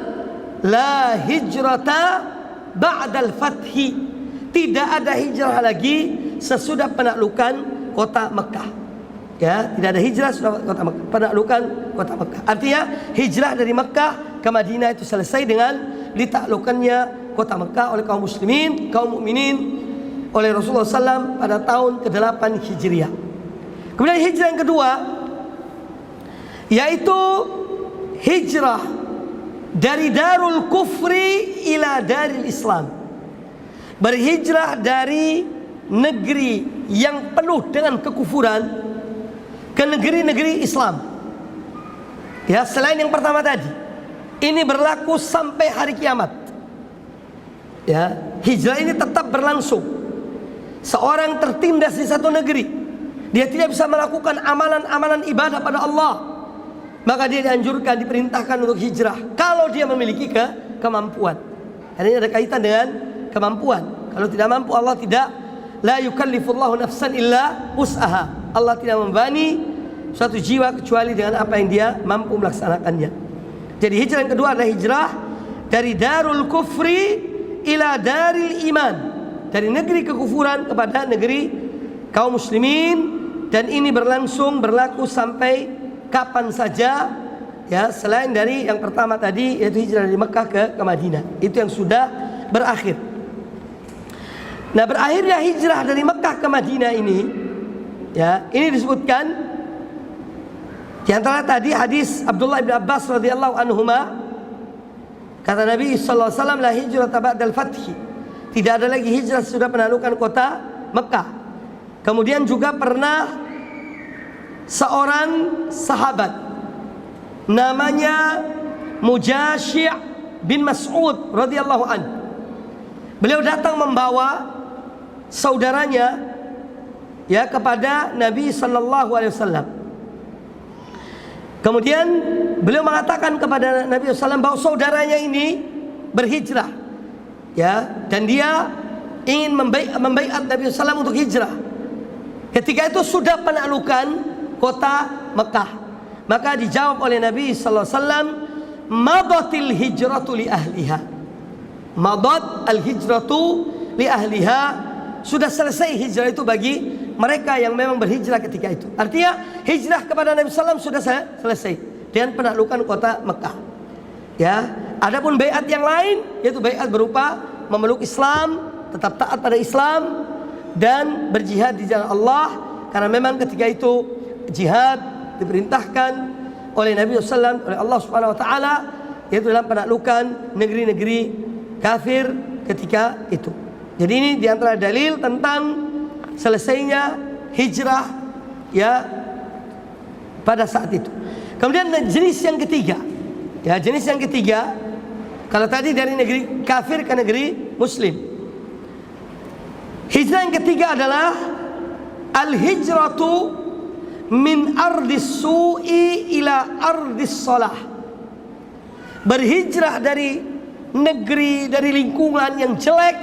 la hijrata ba'dal fathi. Tidak ada hijrah lagi sesudah penaklukan kota Mekah. Ya, tidak ada hijrah sesudah penaklukan kota Mekah. Artinya hijrah dari Mekah ke Madinah itu selesai dengan ditaklukkannya kota Mekah oleh kaum muslimin, kaum mukminin oleh Rasulullah SAW pada tahun ke-8 Hijriah. Kemudian hijrah yang kedua yaitu hijrah dari darul kufri ila daril Islam. Berhijrah dari negeri yang penuh dengan kekufuran ke negeri-negeri Islam. Ya, selain yang pertama tadi, ini berlaku sampai hari kiamat. Ya, hijrah ini tetap berlangsung. Seorang tertindas di satu negeri, dia tidak bisa melakukan amalan-amalan ibadah pada Allah, maka dia dianjurkan, diperintahkan untuk hijrah kalau dia memiliki kemampuan. Karena ini ada kaitan dengan kemampuan. Kalau tidak mampu, Allah tidak, la yukallifullahu nafsan illa wus'aha. Allah tidak membebani suatu jiwa kecuali dengan apa yang dia mampu melaksanakannya. Jadi hijrah yang kedua adalah hijrah dari darul kufri ila daril iman, dari negeri kekufuran kepada negeri kaum muslimin. Dan ini berlaku sampai kapan saja, ya, selain dari yang pertama tadi yaitu hijrah dari Mekah ke Madinah. Itu yang sudah berakhir. Nah, berakhirnya hijrah dari Mekah ke Madinah ini, ya, ini disebutkan di antara tadi hadis Abdullah bin Abbas radhiyallahu anhuma, kata Nabi sallallahu alaihi wasallam, la hijrata ba'dal fathi. Tidak ada lagi hijrah sesudah penaklukan kota Mekah. Kemudian juga pernah seorang sahabat namanya Mujashih bin Mas'ud radhiyallahu anhu. Beliau datang membawa saudaranya, ya, kepada Nabi sallallahu alaihi wasallam. Kemudian beliau mengatakan kepada Nabi sallallahu alaihi wasallam bahwa saudaranya ini berhijrah, ya, dan dia ingin membaiat Nabi sallallahu alaihi wasallam untuk hijrah. Ketika itu sudah penaklukan kota Mekah. Maka dijawab oleh Nabi sallallahu alaihi wasallam, madatil hijratu li ahliha. Madat al hijratu li ahliha. Sudah selesai hijrah itu bagi mereka yang memang berhijrah ketika itu. Artinya hijrah kepada Nabi sallallahu alaihi wasallam sudah selesai dengan penaklukan kota Mekah. Ya, adapun baiat yang lain yaitu baiat berupa memeluk Islam, tetap taat pada Islam dan berjihad di jalan Allah, karena memang ketika itu jihad diperintahkan oleh Nabi SAW, oleh Allah Subhanahu Wa Taala, yaitu dalam penaklukan negeri-negeri kafir ketika itu. Jadi ini diantara dalil tentang selesainya hijrah, ya, pada saat itu. Kemudian jenis yang ketiga, ya, jenis yang ketiga, kalau tadi dari negeri kafir ke negeri muslim, hijrah yang ketiga adalah al-hijratu min ardis su'i ila ardis salah. Berhijrah dari negeri, dari lingkungan yang jelek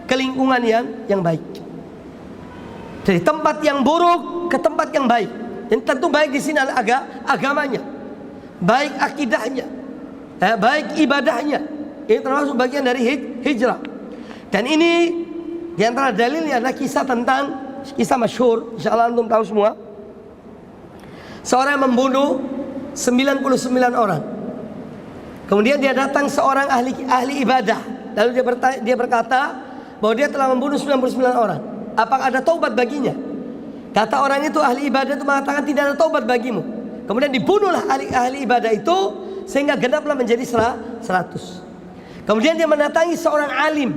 ke lingkungan yang baik. Dari tempat yang buruk ke tempat yang baik. Dan tentu baik di sini adalah agamanya, baik akidahnya, baik ibadahnya. Ini termasuk bagian dari hijrah. Dan ini di antara dalilnya adalah kisah masyhur, insyaallah antum tahu semua. Seorang yang membunuh 99 orang. Kemudian dia datang seorang ahli ibadah. Lalu dia berkata bahwa dia telah membunuh 99 orang. Apakah ada taubat baginya? Kata orang itu, ahli ibadah itu mengatakan tidak ada taubat bagimu. Kemudian dibunuhlah ahli ibadah itu sehingga genaplah menjadi 100. Kemudian dia mendatangi seorang alim.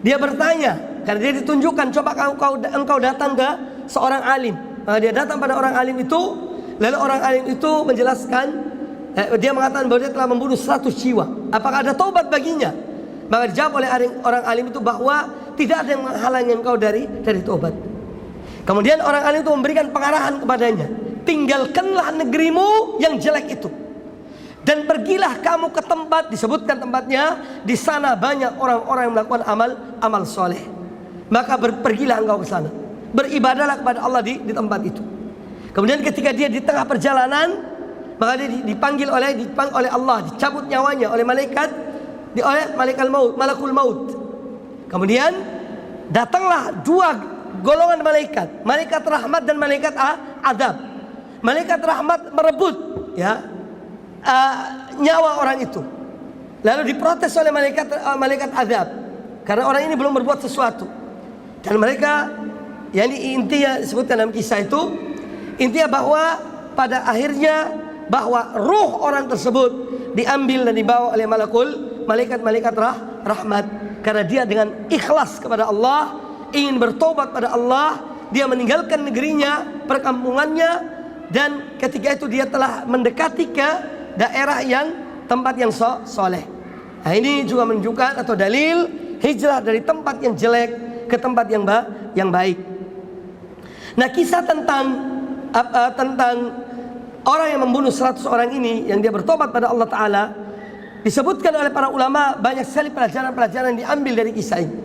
Dia bertanya, karena dia ditunjukkan, coba engkau datang ke seorang alim. Dia datang pada orang alim itu, lalu orang alim itu menjelaskan, dia mengatakan bahwa dia telah membunuh 100 jiwa. Apakah ada taubat baginya? Maka dijawab oleh orang alim itu bahwa tidak ada yang menghalangi engkau dari taubat. Kemudian orang alim itu memberikan pengarahan kepadanya, tinggalkanlah negerimu yang jelek itu dan pergilah kamu ke tempat, disebutkan tempatnya, di sana banyak orang-orang yang melakukan amal soleh. Maka pergilah engkau ke sana, beribadahlah kepada Allah di tempat itu. Kemudian ketika dia di tengah perjalanan, maka dia dipanggil oleh Allah, dicabut nyawanya oleh malakul maut. Kemudian datanglah dua golongan malaikat, malaikat rahmat dan malaikat adab. Malaikat rahmat merebut, ya, nyawa orang itu. Lalu diprotes oleh malaikat azab karena orang ini belum berbuat sesuatu. Dan mereka, yang intinya disebutkan dalam kisah itu, intinya bahwa pada akhirnya bahwa ruh orang tersebut diambil dan dibawa oleh malaikat rahmat, karena dia dengan ikhlas kepada Allah, ingin bertobat pada Allah, dia meninggalkan negerinya, perkampungannya, dan ketika itu dia telah mendekati ke daerah yang tempat yang soleh. Nah, ini juga menunjukkan atau dalil hijrah dari tempat yang jelek ke tempat yang baik. Nah, kisah tentang orang yang membunuh 100 orang ini, yang dia bertobat pada Allah Ta'ala, disebutkan oleh para ulama banyak sekali pelajaran-pelajaran yang diambil dari kisah ini.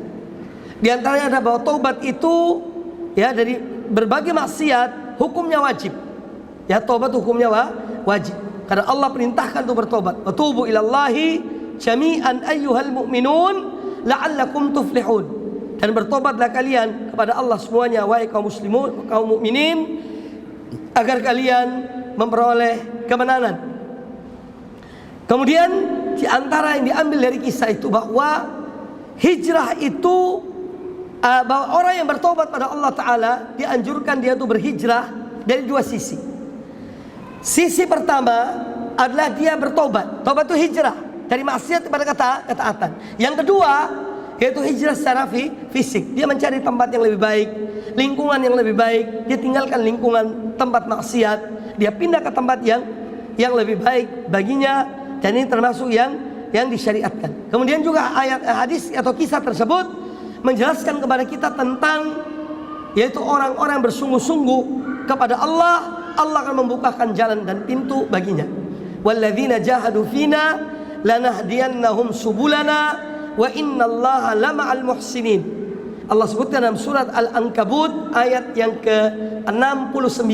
Di antaranya ada bahwa taubat itu ya dari berbagai maksiat hukumnya wajib. Ya, taubat hukumnya wajib. Karena Allah perintahkan untuk bertobat. Wa tubu ilallahi jami'an ayyuhal mu'minun la'allakum tuflihun. Dan bertobatlah kalian kepada Allah semuanya, wahai kaum muslimun, kaum mukminin, agar kalian memperoleh kemenangan. Kemudian di antara yang diambil dari kisah itu bahwa hijrah itu bahwa orang yang bertobat pada Allah Ta'ala dianjurkan dia itu berhijrah dari dua sisi. Sisi pertama adalah dia bertobat. Tobat itu hijrah dari maksiat kepada ketaatan. Yang kedua yaitu hijrah secara fisik. Dia mencari tempat yang lebih baik, lingkungan yang lebih baik. Dia tinggalkan lingkungan tempat maksiat, dia pindah ke tempat yang lebih baik baginya, dan ini termasuk yang disyariatkan. Kemudian juga ayat hadis atau kisah tersebut menjelaskan kepada kita tentang yaitu orang-orang bersungguh-sungguh kepada Allah, Allah akan membukakan jalan dan pintu baginya. Walladzina jahadu fina lanahdiyannahum subulana wa innallaha lama'al muhsinin. Allah sebutkan dalam surat Al-Ankabut ayat yang ke-69.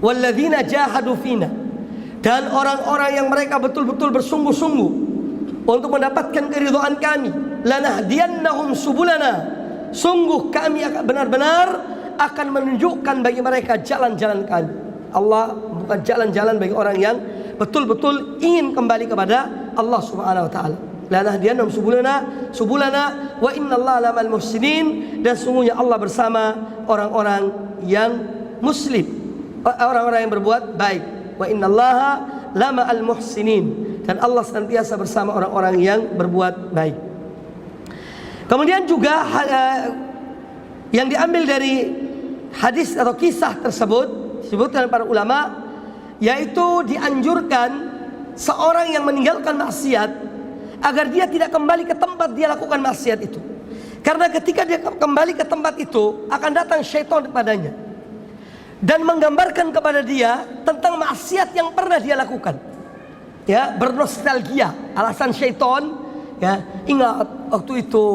Walladzina jahadu fina, dan orang-orang yang mereka betul-betul bersungguh-sungguh untuk mendapatkan keridhaan kami, lanahdiyannahum subulana, sungguh kami akan benar-benar akan menunjukkan bagi mereka jalan-jalan kami. Allah bukan jalan-jalan bagi orang yang betul-betul ingin kembali kepada Allah Subhanahu wa taala. Lanahdiyannahum subulana wa innallaha lamal muhsinin, dan sungguhnya Allah bersama orang-orang yang muslim, orang-orang yang berbuat baik. Wa innallaha lamal muhsinin, dan Allah senantiasa bersama orang-orang yang berbuat baik. Kemudian juga yang diambil dari hadis atau kisah tersebut disebutkan oleh para ulama, yaitu dianjurkan seorang yang meninggalkan maksiat agar dia tidak kembali ke tempat dia lakukan maksiat itu. Karena ketika dia kembali ke tempat itu akan datang syaitan kepadanya dan menggambarkan kepada dia tentang maksiat yang pernah dia lakukan. Ya, bernostalgia. Alasan syaitan, ya, ingat waktu itu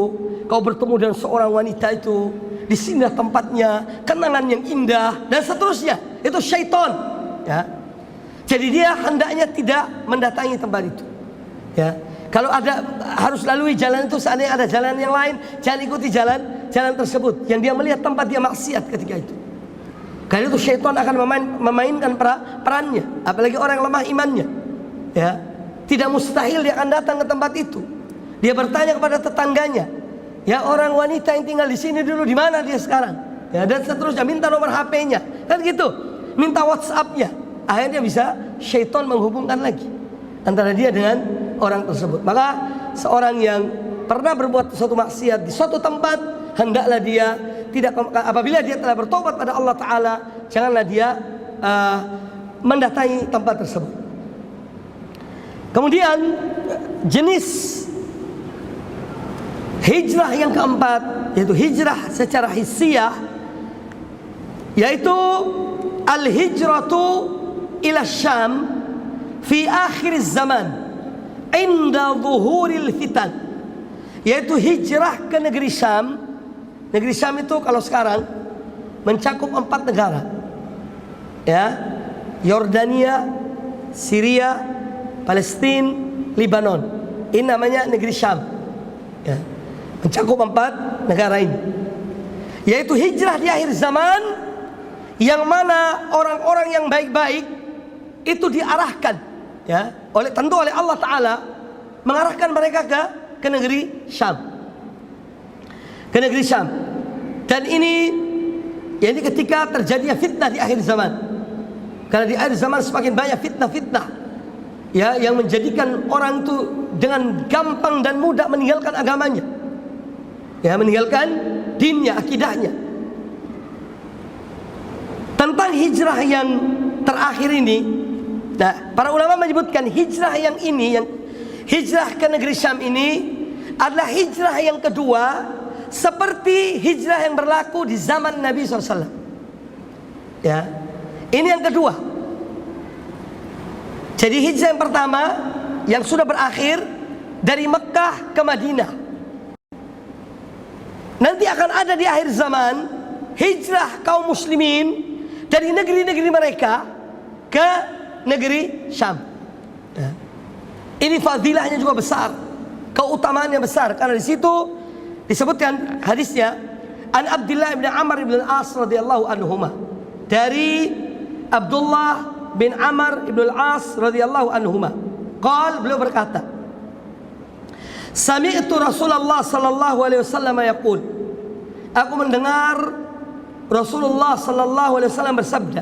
kau bertemu dengan seorang wanita itu, di sini tempatnya, kenangan yang indah, dan seterusnya. Itu syaitan, ya. Jadi dia hendaknya tidak mendatangi tempat itu, ya. Kalau ada harus lalui jalan itu, seandainya ada jalan yang lain, jangan ikuti jalan tersebut yang dia melihat tempat dia maksiat ketika itu. Karena itu syaitan akan memainkan perannya, apalagi orang lemah imannya. Ya, tidak mustahil dia akan datang ke tempat itu. Dia bertanya kepada tetangganya, ya, orang wanita yang tinggal di sini dulu di mana dia sekarang? Ya, dan seterusnya, minta nomor HP-nya, kan gitu, minta WhatsApp-nya. Akhirnya bisa syaitan menghubungkan lagi antara dia dengan orang tersebut. Maka seorang yang pernah berbuat suatu maksiat di suatu tempat, hendaklah dia tidak, apabila dia telah bertobat pada Allah Ta'ala, janganlah dia mendatangi tempat tersebut. Kemudian jenis hijrah yang keempat, yaitu hijrah secara hissiyah, yaitu al-hijratu ila Syam fi akhir zaman inda zuhuril fitan, yaitu hijrah ke negeri Syam. Negeri Syam itu kalau sekarang mencakup 4 negara, ya, Yordania, Syria, Palestina, Lebanon. Ini namanya negeri Syam, ya, mencakup 4 negara ini. Yaitu hijrah di akhir zaman, yang mana orang-orang yang baik-baik itu diarahkan ya, tentu oleh Allah Ta'ala mengarahkan mereka ke negeri Syam. Ke negeri Syam. Dan ini ketika terjadinya fitnah di akhir zaman. Karena di akhir zaman semakin banyak fitnah-fitnah, ya, yang menjadikan orang itu dengan gampang dan mudah meninggalkan agamanya, ya, meninggalkan dinnya, akidahnya. Tentang hijrah yang terakhir ini, nah, para ulama menyebutkan hijrah yang ini, yang hijrah ke negeri Syam ini adalah hijrah yang kedua seperti hijrah yang berlaku di zaman Nabi SAW. Ya, ini yang kedua. Jadi hijrah yang pertama yang sudah berakhir dari Mekah ke Madinah. Nanti akan ada di akhir zaman hijrah kaum muslimin dari negeri-negeri mereka ke negeri Syam. Ya. Ini fadilahnya juga besar, keutamaannya besar, karena di situ disebutkan hadisnya an Abdullah bin Amr bin Al-As radhiyallahu anhuma, dari Abdullah bin Amr bin Al-As radhiyallahu anhuma, beliau berkata, sami'tu Rasulullah sallallahu alaihi wasallam yaqul, aku mendengar Rasulullah sallallahu alaihi wasallam bersabda,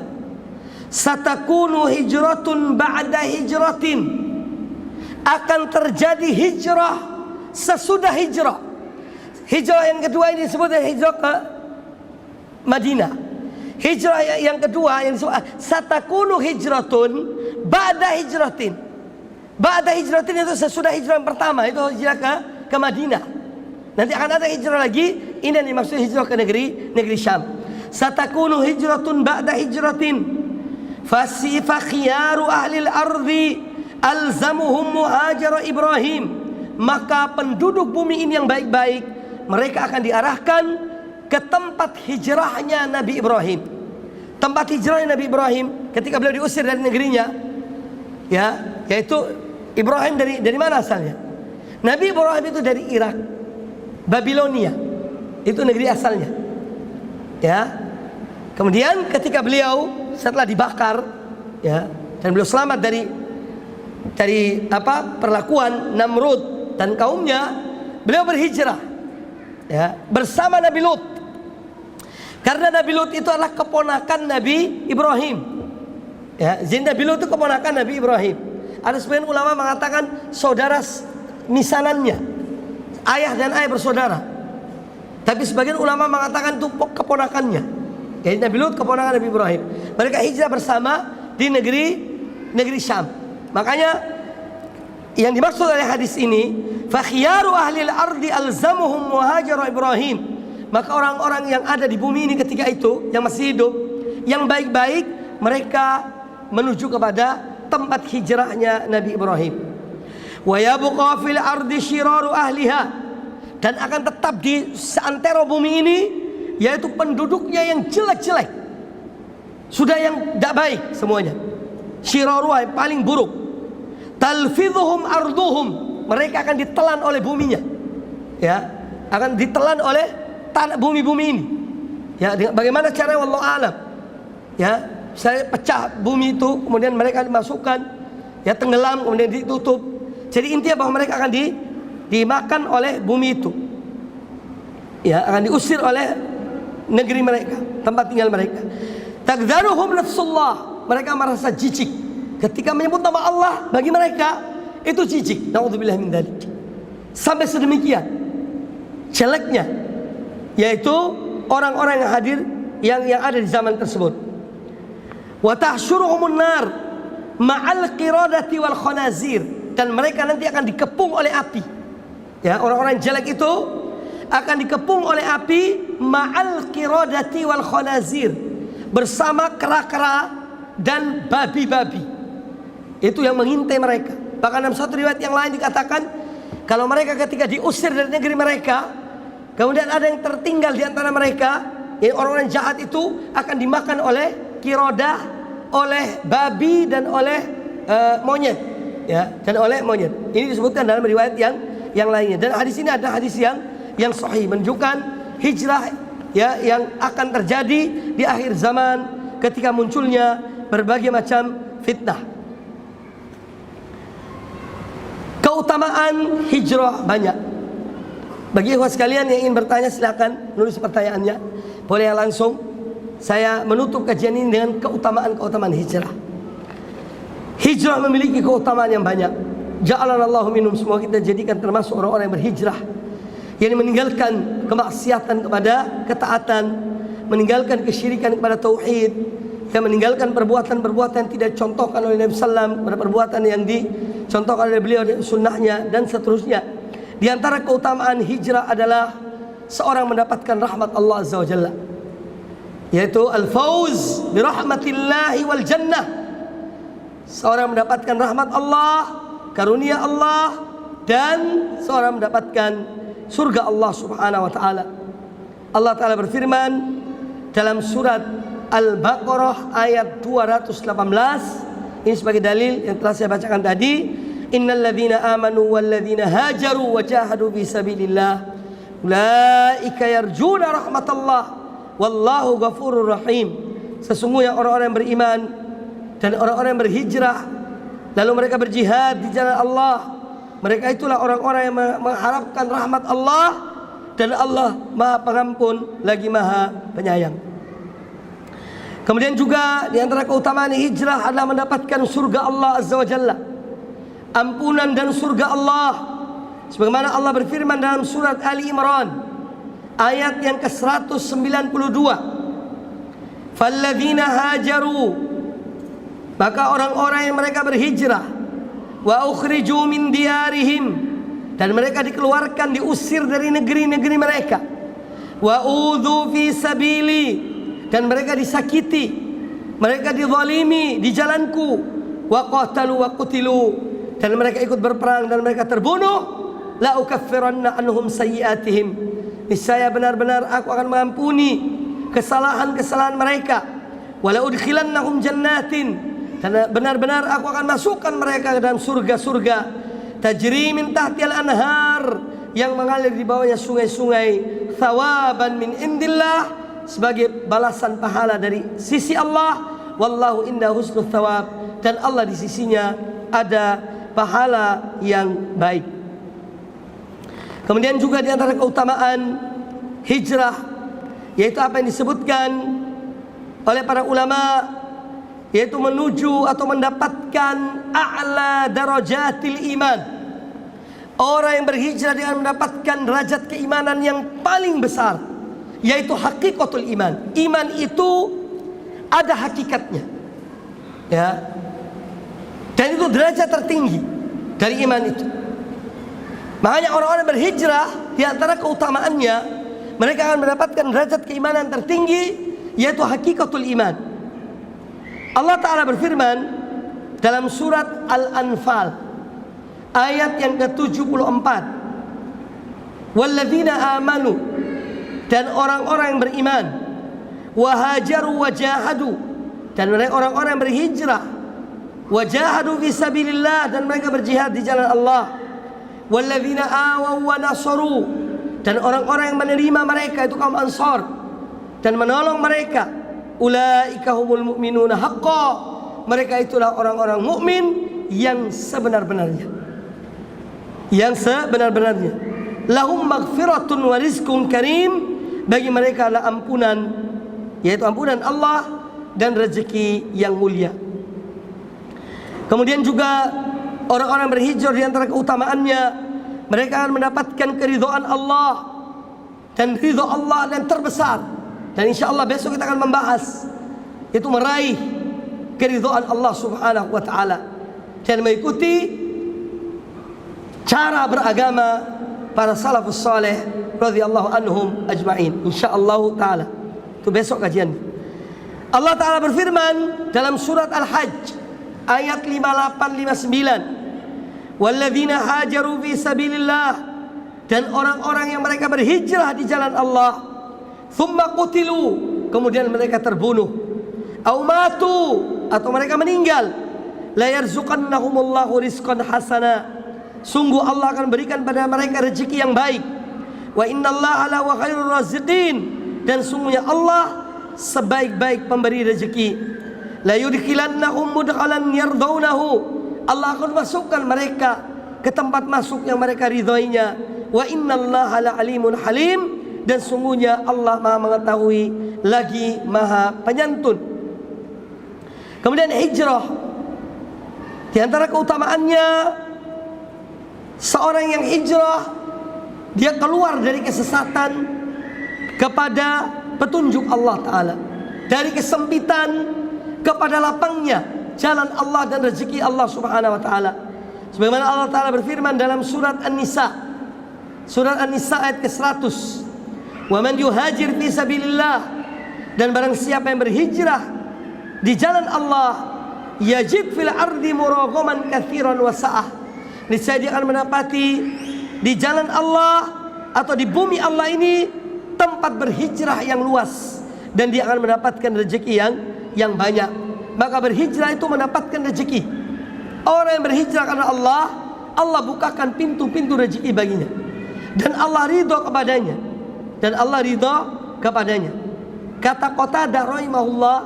satakunu hijratun ba'da hijratin, akan terjadi hijrah sesudah hijrah. Hijrah yang kedua ini disebut hijrah ke Madinah. Hijrah yang kedua yang disebut satakunu hijratun ba'da hijratin. Ba'da hijratin itu sesudah hijrah yang pertama, itu hijrah ke Madinah. Nanti akan ada hijrah lagi, ini yang dimaksud hijrah ke negeri Syam. Satakunu hijratun ba'da hijratin fa khiyaru ahli al-ardi alzamuhum muhajar Ibrahim, maka penduduk bumi ini yang baik-baik mereka akan diarahkan ke tempat hijrahnya Nabi Ibrahim. Tempat hijrahnya Nabi Ibrahim ketika beliau diusir dari negerinya, ya, yaitu Ibrahim dari mana asalnya? Nabi Ibrahim itu dari Irak, Babilonia, itu negeri asalnya. Ya. Kemudian ketika beliau setelah dibakar, ya, dan beliau selamat dari perlakuan Namrud dan kaumnya, beliau berhijrah, ya, bersama Nabi Lut. Karena Nabi Lut itu adalah keponakan Nabi Ibrahim. Ya, jadi Nabi Lut itu keponakan Nabi Ibrahim. Ada sebagian ulama mengatakan saudara misanannya, ayah dan ayah bersaudara. Tapi sebagian ulama mengatakan itu keponakannya. Jadi Nabi Lut keponakan Nabi Ibrahim. Mereka hijrah bersama di negeri Syam. Makanya yang dimaksud oleh hadis ini, fa khiyaru ahli al-ardi alzamuhum muhajar Ibrahim, maka orang-orang yang ada di bumi ini ketika itu yang masih hidup, yang baik-baik, mereka menuju kepada tempat hijrahnya Nabi Ibrahim. Wa yabqa fil ardi syiraru ahliha, dan akan tetap di seantero bumi ini yaitu penduduknya yang jelek-jelek, sudah yang tidak baik semuanya. Syiraru yang paling buruk. Talfidhuhum arduhum, mereka akan ditelan oleh buminya, ya, akan ditelan oleh tanah bumi-bumi ini. Ya, bagaimana cara wallahu alam, ya, saya pecah bumi itu, kemudian mereka dimasukkan, ya, tenggelam, kemudian ditutup. Jadi intinya bahwa mereka akan dimakan oleh bumi itu, ya, akan diusir oleh negeri mereka, tempat tinggal mereka. Tagdaruhum nafsullah, mereka merasa jijik ketika menyebut nama Allah. Bagi mereka itu jijik, naudzubillah min dzalik. Sampai sedemikian jeleknya, yaitu orang-orang yang hadir yang ada di zaman tersebut. Wa tahsyuruhumun nar ma'al qiradati wal khanazir, dan mereka nanti akan dikepung oleh api. Ya, orang-orang jelek itu akan dikepung oleh api ma'al qiradati wal khanazir, bersama kera-kera dan babi-babi. Itu yang mengintai mereka. Bahkan dalam satu riwayat yang lain dikatakan, kalau mereka ketika diusir dari negeri mereka, kemudian ada yang tertinggal di antara mereka, ya, orang-orang jahat itu akan dimakan oleh qirodah, oleh babi dan oleh monyet, ya, dan oleh monyet. Ini disebutkan dalam riwayat yang lainnya. Dan hadis ini ada hadis yang sahih, menunjukkan hijrah, ya, yang akan terjadi di akhir zaman ketika munculnya berbagai macam fitnah. keutamaan hijrah banyak. Bagi ikhwah sekalian yang ingin bertanya, silakan nulis pertanyaannya. Boleh yang langsung. Saya menutup kajian ini dengan keutamaan hijrah. Hijrah memiliki keutamaan yang banyak. Ja'alanallahu minhum, semoga kita jadikan termasuk orang-orang yang berhijrah, yang meninggalkan kemaksiatan kepada ketaatan, meninggalkan kesyirikan kepada tauhid, yang meninggalkan perbuatan-perbuatan yang tidak dicontohkan oleh Nabi Sallam, perbuatan yang dicontohkan oleh beliau dan sunnahnya, dan seterusnya. Di antara keutamaan hijrah adalah seorang mendapatkan rahmat Allah Azza wa Jalla, yaitu al-fauz bi rahmatillahi wal jannah. Seorang mendapatkan rahmat Allah, karunia Allah, dan seorang mendapatkan surga Allah Subhanahu wa taala. Allah taala berfirman dalam surat Al-Baqarah ayat 218, ini sebagai dalil yang telah saya bacakan tadi. Innal ladzina amanu wal ladzina hajaru wa jahadu fi sabilillah ulaika yarjuna rahmatallah wallahu ghafurur rahim. Sesungguhnya orang-orang yang beriman dan orang-orang yang berhijrah lalu mereka berjihad di jalan Allah, mereka itulah orang-orang yang mengharapkan rahmat Allah, dan Allah Maha Pengampun lagi Maha Penyayang. Kemudian juga di antara keutamaan hijrah adalah mendapatkan surga Allah Azza wa Jalla, ampunan dan surga Allah. Sebagaimana Allah berfirman dalam surat Ali Imran ayat yang ke-192, "Falladzina hajaru", maka orang-orang yang mereka berhijrah, "wa ukhriju min diyarihim", dan mereka dikeluarkan, diusir dari negeri-negeri mereka, "wa udzu fi sabili", dan mereka disakiti, mereka dizalimi di jalanku, "wa qatalu wa qutilu", dan mereka ikut berperang dan mereka terbunuh, "la ukaffiranna anhum sayyi'atihim", niscaya benar-benar aku akan mengampuni kesalahan-kesalahan mereka, "wa la udkhilannahum jannatin", dan benar-benar aku akan masukkan mereka ke dalam surga-surga, "tajri min tahtial anhar", yang mengalir di bawahnya sungai-sungai, "thawaban min indillah", sebagai balasan pahala dari sisi Allah, "wallahu inda husnul thawab", dan Allah di sisinya ada pahala yang baik. Kemudian juga di antara keutamaan hijrah, yaitu apa yang disebutkan oleh para ulama, yaitu menuju atau mendapatkan a'la darajatil iman. Orang yang berhijrah dengan mendapatkan derajat keimanan yang paling besar, yaitu hakikatul iman. Iman itu ada hakikatnya, ya, dan itu derajat tertinggi dari iman itu. Makanya orang-orang berhijrah, di antara keutamaannya, mereka akan mendapatkan derajat keimanan tertinggi, yaitu hakikatul iman. Allah Ta'ala berfirman dalam surat Al-Anfal ayat yang ke-74, "Walladzina amanu", dan orang-orang yang beriman, "wahajaru wajahadu", dan mereka orang-orang yang berhijrah, "wajahadu fi sabilillah", dan mereka berjihad di jalan Allah, "walladzina awaw wa nasaru", dan orang-orang yang menerima mereka, itu kaum Ansar, dan menolong mereka, "ulaika humul mu'minuna haqqan", mereka itulah orang-orang mukmin yang sebenar-benarnya, yang sebenar-benarnya. "Lahum maghfiratun wa rizqun karim", bagi mereka adalah ampunan, yaitu ampunan Allah dan rezeki yang mulia. Kemudian juga orang-orang berhijrah, di antara keutamaannya, mereka akan mendapatkan keridhaan Allah, dan ridha Allah yang terbesar. Dan insya Allah besok kita akan membahas itu, meraih keridhaan Allah Subhanahu wa taala dan mengikuti cara beragama para salafus saleh radhiyallahu anhum ajma'in, insyaallah taala. Itu besok kajian. Allah Taala berfirman dalam surat Al-Hajj ayat 58-59, "walladzina hajaru fi sabilillah", dan orang-orang yang mereka berhijrah di jalan Allah, "tsumma qutilu", kemudian mereka terbunuh, "au matu", atau mereka meninggal, "la yarzuqannahumullahu rizqan hasana", sungguh Allah akan berikan pada mereka rezeki yang baik, "wa innallaha la wa khairur raziqin", dan sungguhnya Allah sebaik-baik pemberi rezeki, "la yudkhilannahum mudkhalan yardawnahu", Allah akan masukkan mereka ke tempat masuk yang mereka ridhoinya. Wa innallaha la'alimun halim, dan sungguhnya Allah Maha mengetahui lagi Maha penyantun. Kemudian hijrah, di antara keutamaannya, seorang yang hijrah, dia keluar dari kesesatan kepada petunjuk Allah Ta'ala, dari kesempitan kepada lapangnya jalan Allah dan rezeki Allah Subhanahu wa Ta'ala. Sebagaimana Allah Ta'ala berfirman dalam surat An-Nisa, ayat ke-100, "Wa man yuhajir fi sabilillah," dan barang siapa yang berhijrah di jalan Allah, "yajid fil ardi muraghaman katsiran wa sa'ah," niscaya dia akan mendapati di jalan Allah atau di bumi Allah ini tempat berhijrah yang luas, dan dia akan mendapatkan rezeki yang banyak. Maka berhijrah itu mendapatkan rezeki. Orang yang berhijrah karena Allah, Allah bukakan pintu-pintu rezeki baginya, dan Allah ridho kepadanya. Kata Qatadah rahimahullah,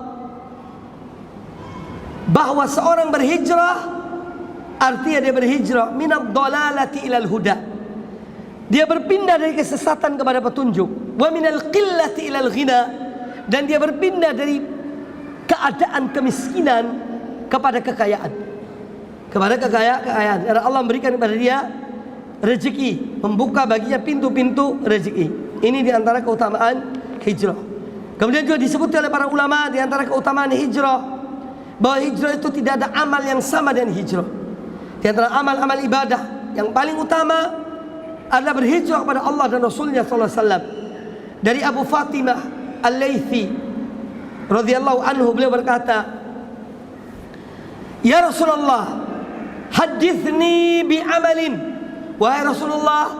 bahwa seorang berhijrah artinya dia berhijrah minad dhalalati ilal huda, dia berpindah dari kesesatan kepada petunjuk. Wa minal qillati ilal ghina, dan dia berpindah dari keadaan kemiskinan kepada kekayaan. Karena Allah memberikan kepada dia rezeki, membuka baginya pintu-pintu rezeki. Ini di antara keutamaan hijrah. Kemudian juga disebut oleh para ulama di antara keutamaan hijrah, bahwa hijrah itu tidak ada amal yang sama dengan hijrah. Di antara amal-amal ibadah yang paling utama adalah berhijrah kepada Allah dan Rasulnya SAW. Dari Abu Fatimah Al-Laythi radhiyallahu anhu, beliau berkata, "Ya Rasulullah, hadithni bi amalin." Wahai Rasulullah,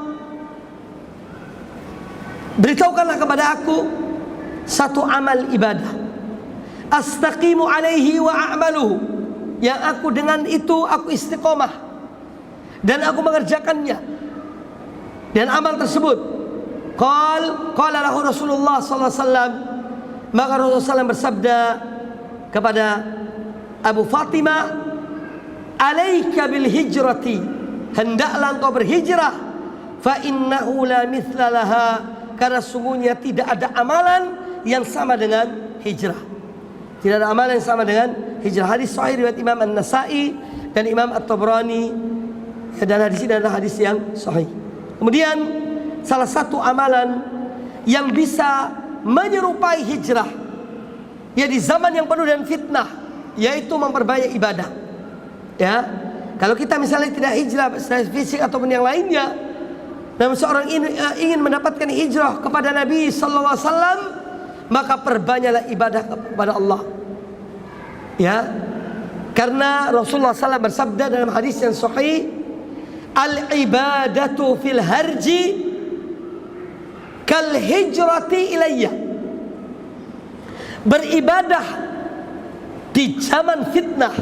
beritahukanlah kepada aku satu amal ibadah, astaqimu alaihi wa a'maluhu, yang aku dengan itu aku istiqomah dan aku mengerjakannya. Dan amal tersebut, qala lahu Rasulullah sallallahu alaihi wasallam, maka Rasulullah SAW bersabda kepada Abu Fatimah, "Alaika bil hijrati," hendaklah engkau berhijrah, "fa innahu la mithla laha," karena sungguhnya tidak ada amalan yang sama dengan hijrah. Tidak ada amalan yang sama dengan hijrah. Hadis sahih riwayat Imam An-Nasa'i dan Imam At-Tabrani, dan hadis ini adalah hadis yang sahih. Kemudian salah satu amalan yang bisa menyerupai hijrah, ya, di zaman yang penuh dengan fitnah, yaitu memperbanyak ibadah. Ya, kalau kita misalnya tidak hijrah secara fisik ataupun yang lainnya, dan seorang ingin mendapatkan hijrah kepada Nabi Sallallahu Alaihi Wasallam, maka perbanyaklah ibadah kepada Allah. Ya, karena Rasulullah SAW bersabda dalam hadis yang sahih, "Al-ibadatu fil harji kal hijrati ilayya." Beribadah di zaman fitnah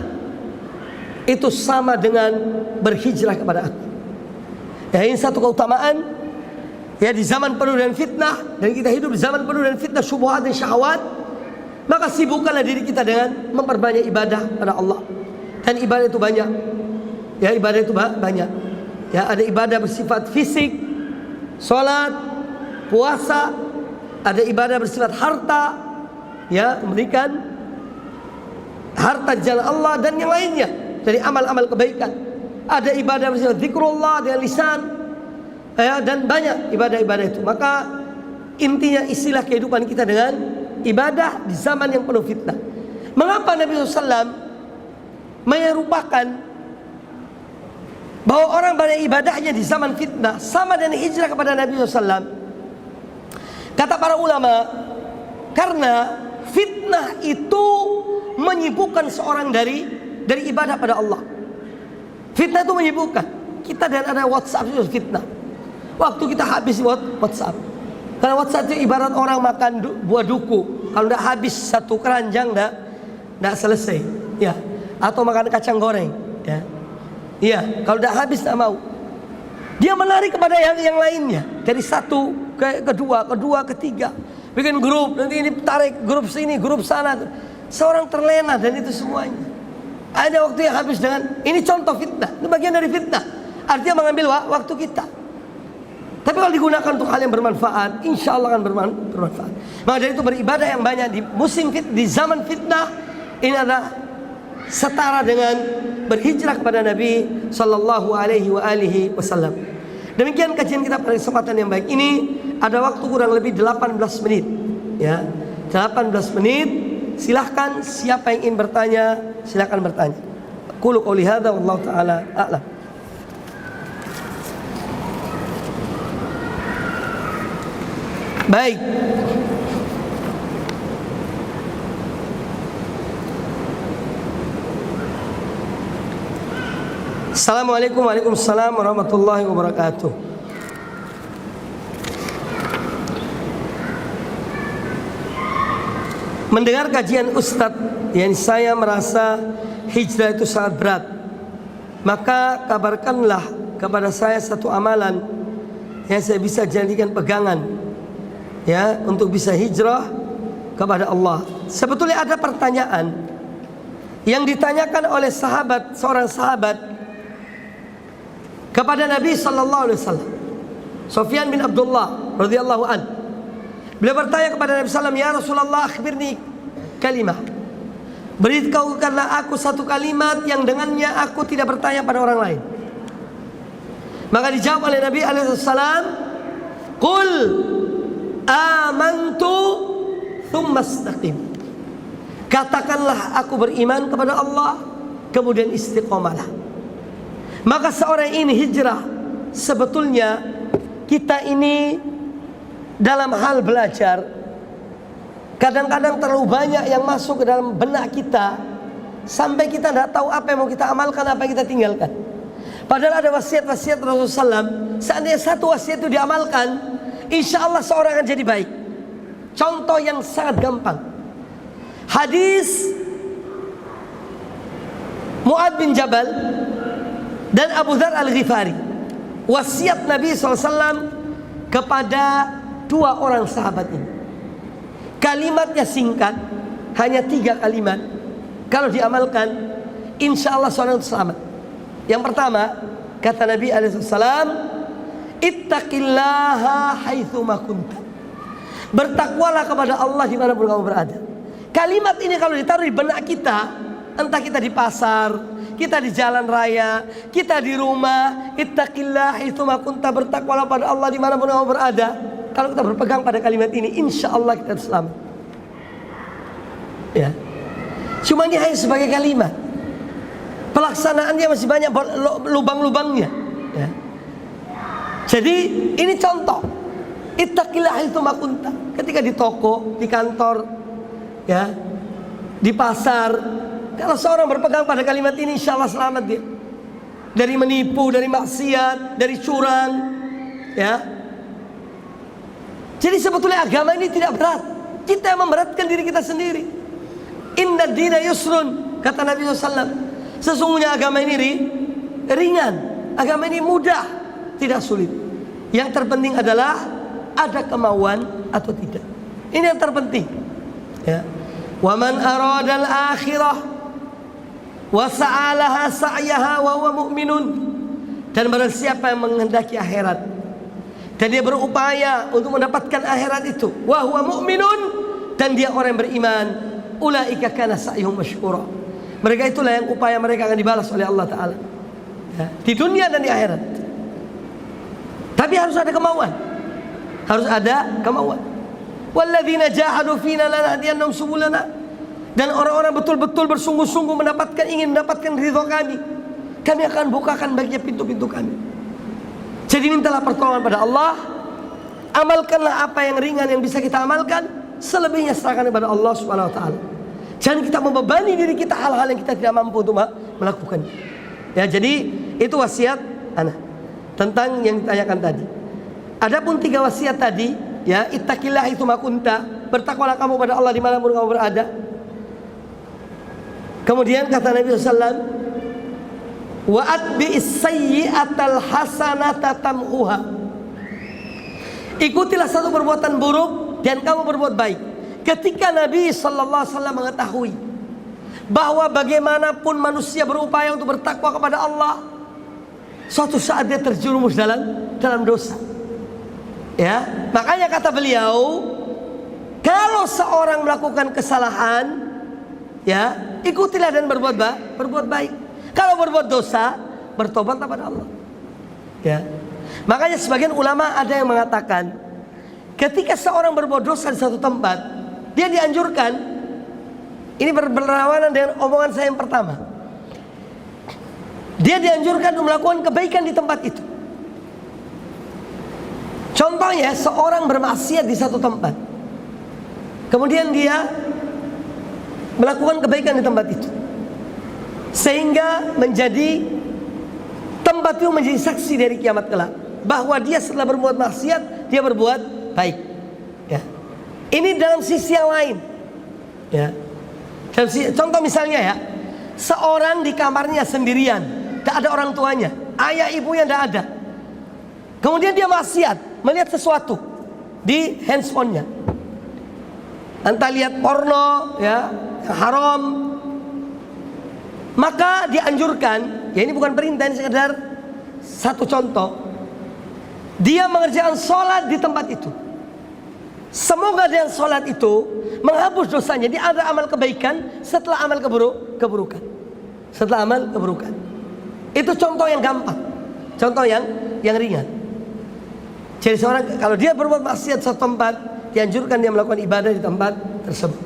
itu sama dengan berhijrah kepada aku. Ya, ini satu keutamaan, ya, di zaman penuh dengan fitnah, dan kita hidup di zaman penuh dengan fitnah, syubhat dan syahwat, maka sibukkanlah diri kita dengan memperbanyak ibadah pada Allah. Dan ibadah itu banyak. Ya, ibadah itu banyak. Ya, ada ibadah bersifat fisik, salat, puasa, ada ibadah bersifat harta, ya, memberikan harta di jalan Allah dan yang lainnya dari amal-amal kebaikan. Ada ibadah bersifat zikrullah dengan lisan, ya, dan banyak ibadah-ibadah itu. Maka intinya istilah kehidupan kita dengan ibadah di zaman yang penuh fitnah. Mengapa Nabi SAW menyerupakan bahwa orang banyak ibadahnya di zaman fitnah sama dengan hijrah kepada Nabi SAW? Kata para ulama, karena fitnah itu menyibukkan seorang dari ibadah pada Allah. Fitnah itu menyibukkan kita, dan ada WhatsApp itu fitnah. Waktu kita habis WhatsApp, karena WhatsApp itu ibarat orang makan buah duku, kalau tidak habis satu keranjang tidak selesai, ya. Atau makan kacang goreng, ya. Iya, kalau tidak habis tidak mau. Dia menarik kepada yang lainnya, dari satu ke kedua, ketiga, bikin grup, nanti ini tarik grup sini, grup sana. Seorang terlena dan itu semuanya. Ada waktu yang habis dengan ini, contoh fitnah, itu bagian dari fitnah. Artinya mengambil waktu kita. Tapi kalau digunakan untuk hal yang bermanfaat, insya Allah akan bermanfaat. Maka dari itu beribadah yang banyak di di zaman fitnah ini adalah setara dengan berhijrah kepada Nabi Sallallahu Alaihi Wasallam. Demikian kajian kita pada kesempatan yang baik ini. Ada waktu kurang lebih 18 menit, ya, 18 menit. Silahkan siapa yang ingin bertanya, silahkan bertanya. Qulu qouli hadza wallahu taala a'lam. Baik. Assalamualaikum Waalaikumsalam warahmatullahi wabarakatuh. Mendengar kajian Ustadz, yang saya merasa hijrah itu sangat berat. Maka kabarkanlah kepada saya satu amalan yang saya bisa jadikan pegangan, ya, untuk bisa hijrah kepada Allah. Sebetulnya ada pertanyaan yang ditanyakan oleh seorang sahabat kepada Nabi Sallallahu Alaihi Wasallam, Sufyan bin Abdullah radhiyallahu an. Beliau bertanya kepada Nabi Sallam, ya Rasulullah, akhbirni kalimah, beritahukanlah aku satu kalimat yang dengannya aku tidak bertanya pada orang lain. Maka dijawab oleh Nabi Alaihissalam, qul amantu thumma istaqim. Katakanlah aku beriman kepada Allah, kemudian istiqomalah. Maka seorang ini hijrah. Sebetulnya kita ini dalam hal belajar kadang-kadang terlalu banyak yang masuk ke dalam benak kita sampai kita tidak tahu apa yang mau kita amalkan, apa yang kita tinggalkan. Padahal ada wasiat-wasiat Rasulullah SAW. Seandainya satu wasiat itu diamalkan, insya Allah seorang akan jadi baik. Contoh yang sangat gampang, hadis Mu'ad bin Jabal dan Abu Dzar Al-Ghifari. Wasiat Nabi SAW kepada dua orang sahabat ini. Kalimatnya singkat, hanya 3 kalimat. Kalau diamalkan, insya Allah seorang itu selamat. Yang pertama, kata Nabi Alaihissalam, ittaqillaha haitsuma kunta. Bertakwalah kepada Allah dimanapun kamu berada. Kalimat ini kalau ditaruh di benak kita, entah kita di pasar, kita di jalan raya, kita di rumah, ittaqillaha haitsuma kunta, bertakwalah pada Allah dimanapun kamu berada. Kalau kita berpegang pada kalimat ini, insya Allah kita selamat. Ya, cuma ini hanya sebagai kalimat. Pelaksanaannya masih banyak lubang-lubangnya. Ya. Jadi ini contoh. Ittaqillaha haitsuma kunta. Ketika di toko, di kantor, ya, di pasar, kalau seorang berpegang pada kalimat ini, insya Allah selamat dia. Dari menipu, dari maksiat, dari curang, ya. Jadi sebetulnya agama ini tidak berat. Kita yang memberatkan diri kita sendiri. Inna dina yusrun, kata Nabi SAW. Sesungguhnya agama ini ringan. Agama ini mudah, tidak sulit. Yang terpenting adalah ada kemauan atau tidak. Ini yang terpenting, ya. Wa man aradal akhirah wa sa'alaha sa'yaha wa huwa mu'minun. Dan barang siapa yang menghendaki akhirat dan dia berupaya untuk mendapatkan akhirat itu, wa huwa mu'minun, dan dia orang yang beriman, ulaika kana sa'yuhum masykura. Mereka itulah yang upaya mereka akan dibalas oleh Allah Ta'ala, ya, di dunia dan di akhirat. Tapi harus ada kemauan. Harus ada kemauan. Walladzina jahadu fina lanahdiyannahum subulana. Dan orang-orang betul-betul bersungguh-sungguh ingin mendapatkan ridho kami akan bukakan baginya pintu-pintu kami. Jadi mintalah pertolongan pada Allah. Amalkanlah apa yang ringan yang bisa kita amalkan. Selebihnya serahkan kepada Allah Subhanahu wa taala. Jangan kita membebani diri kita hal-hal yang kita tidak mampu untuk melakukan. Ya, jadi itu wasiat ana tentang yang ditanyakan tadi. Adapun 3 wasiat tadi, ya, ittaqillaha haitsuma kunta, bertakwalah kamu pada Allah dimanapun kamu berada. Kemudian kata Nabi SAW, wa atbi'is sayyi'atal hasanata tamhuha. Ikutilah satu perbuatan buruk dan kamu berbuat baik. Ketika Nabi SAW mengetahui bahwa bagaimanapun manusia berupaya untuk bertakwa kepada Allah, suatu saat dia terjerumus dalam dosa. Ya, makanya kata beliau, kalau seorang melakukan kesalahan, ya, ikutilah dan berbuat baik. Kalau berbuat dosa, bertobat kepada Allah. Ya. Makanya sebagian ulama ada yang mengatakan, ketika seorang berbuat dosa di satu tempat, dia dianjurkan, ini berlawanan dengan omongan saya yang pertama, dia dianjurkan untuk melakukan kebaikan di tempat itu. Contohnya, seorang bermaksiat di satu tempat, kemudian dia melakukan kebaikan di tempat itu, sehingga menjadi tempat itu menjadi saksi dari kiamat kelak bahwa dia setelah berbuat maksiat, dia berbuat baik. Ya. Ini dalam sisi yang lain. Ya. Contoh misalnya ya, seorang di kamarnya sendirian, tak ada orang tuanya, ayah ibunya tidak ada. Kemudian dia maksiat, melihat sesuatu di handphonenya, entah lihat porno, ya, yang haram. Maka dianjurkan, ya ini bukan perintah, ini sekedar satu contoh, dia mengerjakan sholat di tempat itu. Semoga dengan sholat itu menghapus dosanya. Dia ada amal kebaikan setelah amal keburukan. Setelah amal keburukan. Itu contoh yang gampang, contoh yang ringan. Jadi seorang kalau dia berbuat maksiat satu tempat, dianjurkan dia melakukan ibadah di tempat tersebut.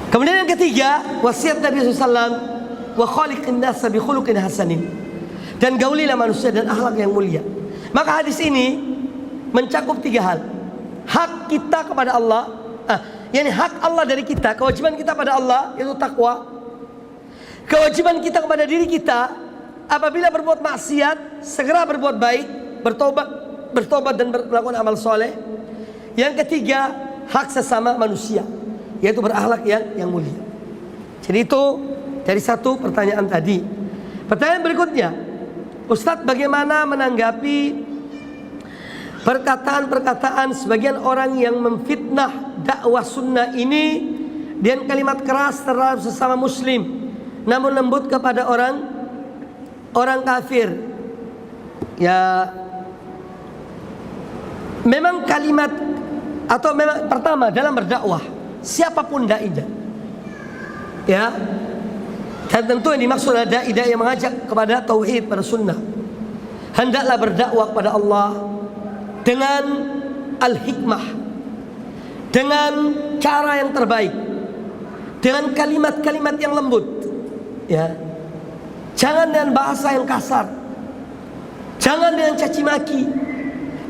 Kemudian yang ketiga, wasiat Nabi SAW, wa khaliqin nasa bi khuluqin hasanin, dan gaulilah manusia dan akhlak yang mulia. Maka hadis ini mencakup tiga hal. Hak kita kepada Allah, yakni hak Allah dari kita, kewajiban kita pada Allah yaitu takwa. Kewajiban kita kepada diri kita, apabila berbuat maksiat segera berbuat baik, bertobat dan melakukan amal soleh. Yang ketiga, hak sesama manusia, yaitu berakhlak yang mulia. Jadi itu dari satu pertanyaan tadi. Pertanyaan berikutnya, Ustadz, bagaimana menanggapi perkataan-perkataan sebagian orang yang memfitnah dakwah sunnah ini dengan kalimat keras terhadap sesama muslim, namun lembut kepada orang kafir? Ya, memang kalimat atau memang pertama dalam berdakwah, siapapun dai-nya, ya, dan tentu yang dimaksud adalah dai yang mengajak kepada tauhid, pada sunnah, hendaklah berdakwah kepada Allah dengan al-hikmah, dengan cara yang terbaik, dengan kalimat-kalimat yang lembut, ya. Jangan dengan bahasa yang kasar, jangan dengan caci maki,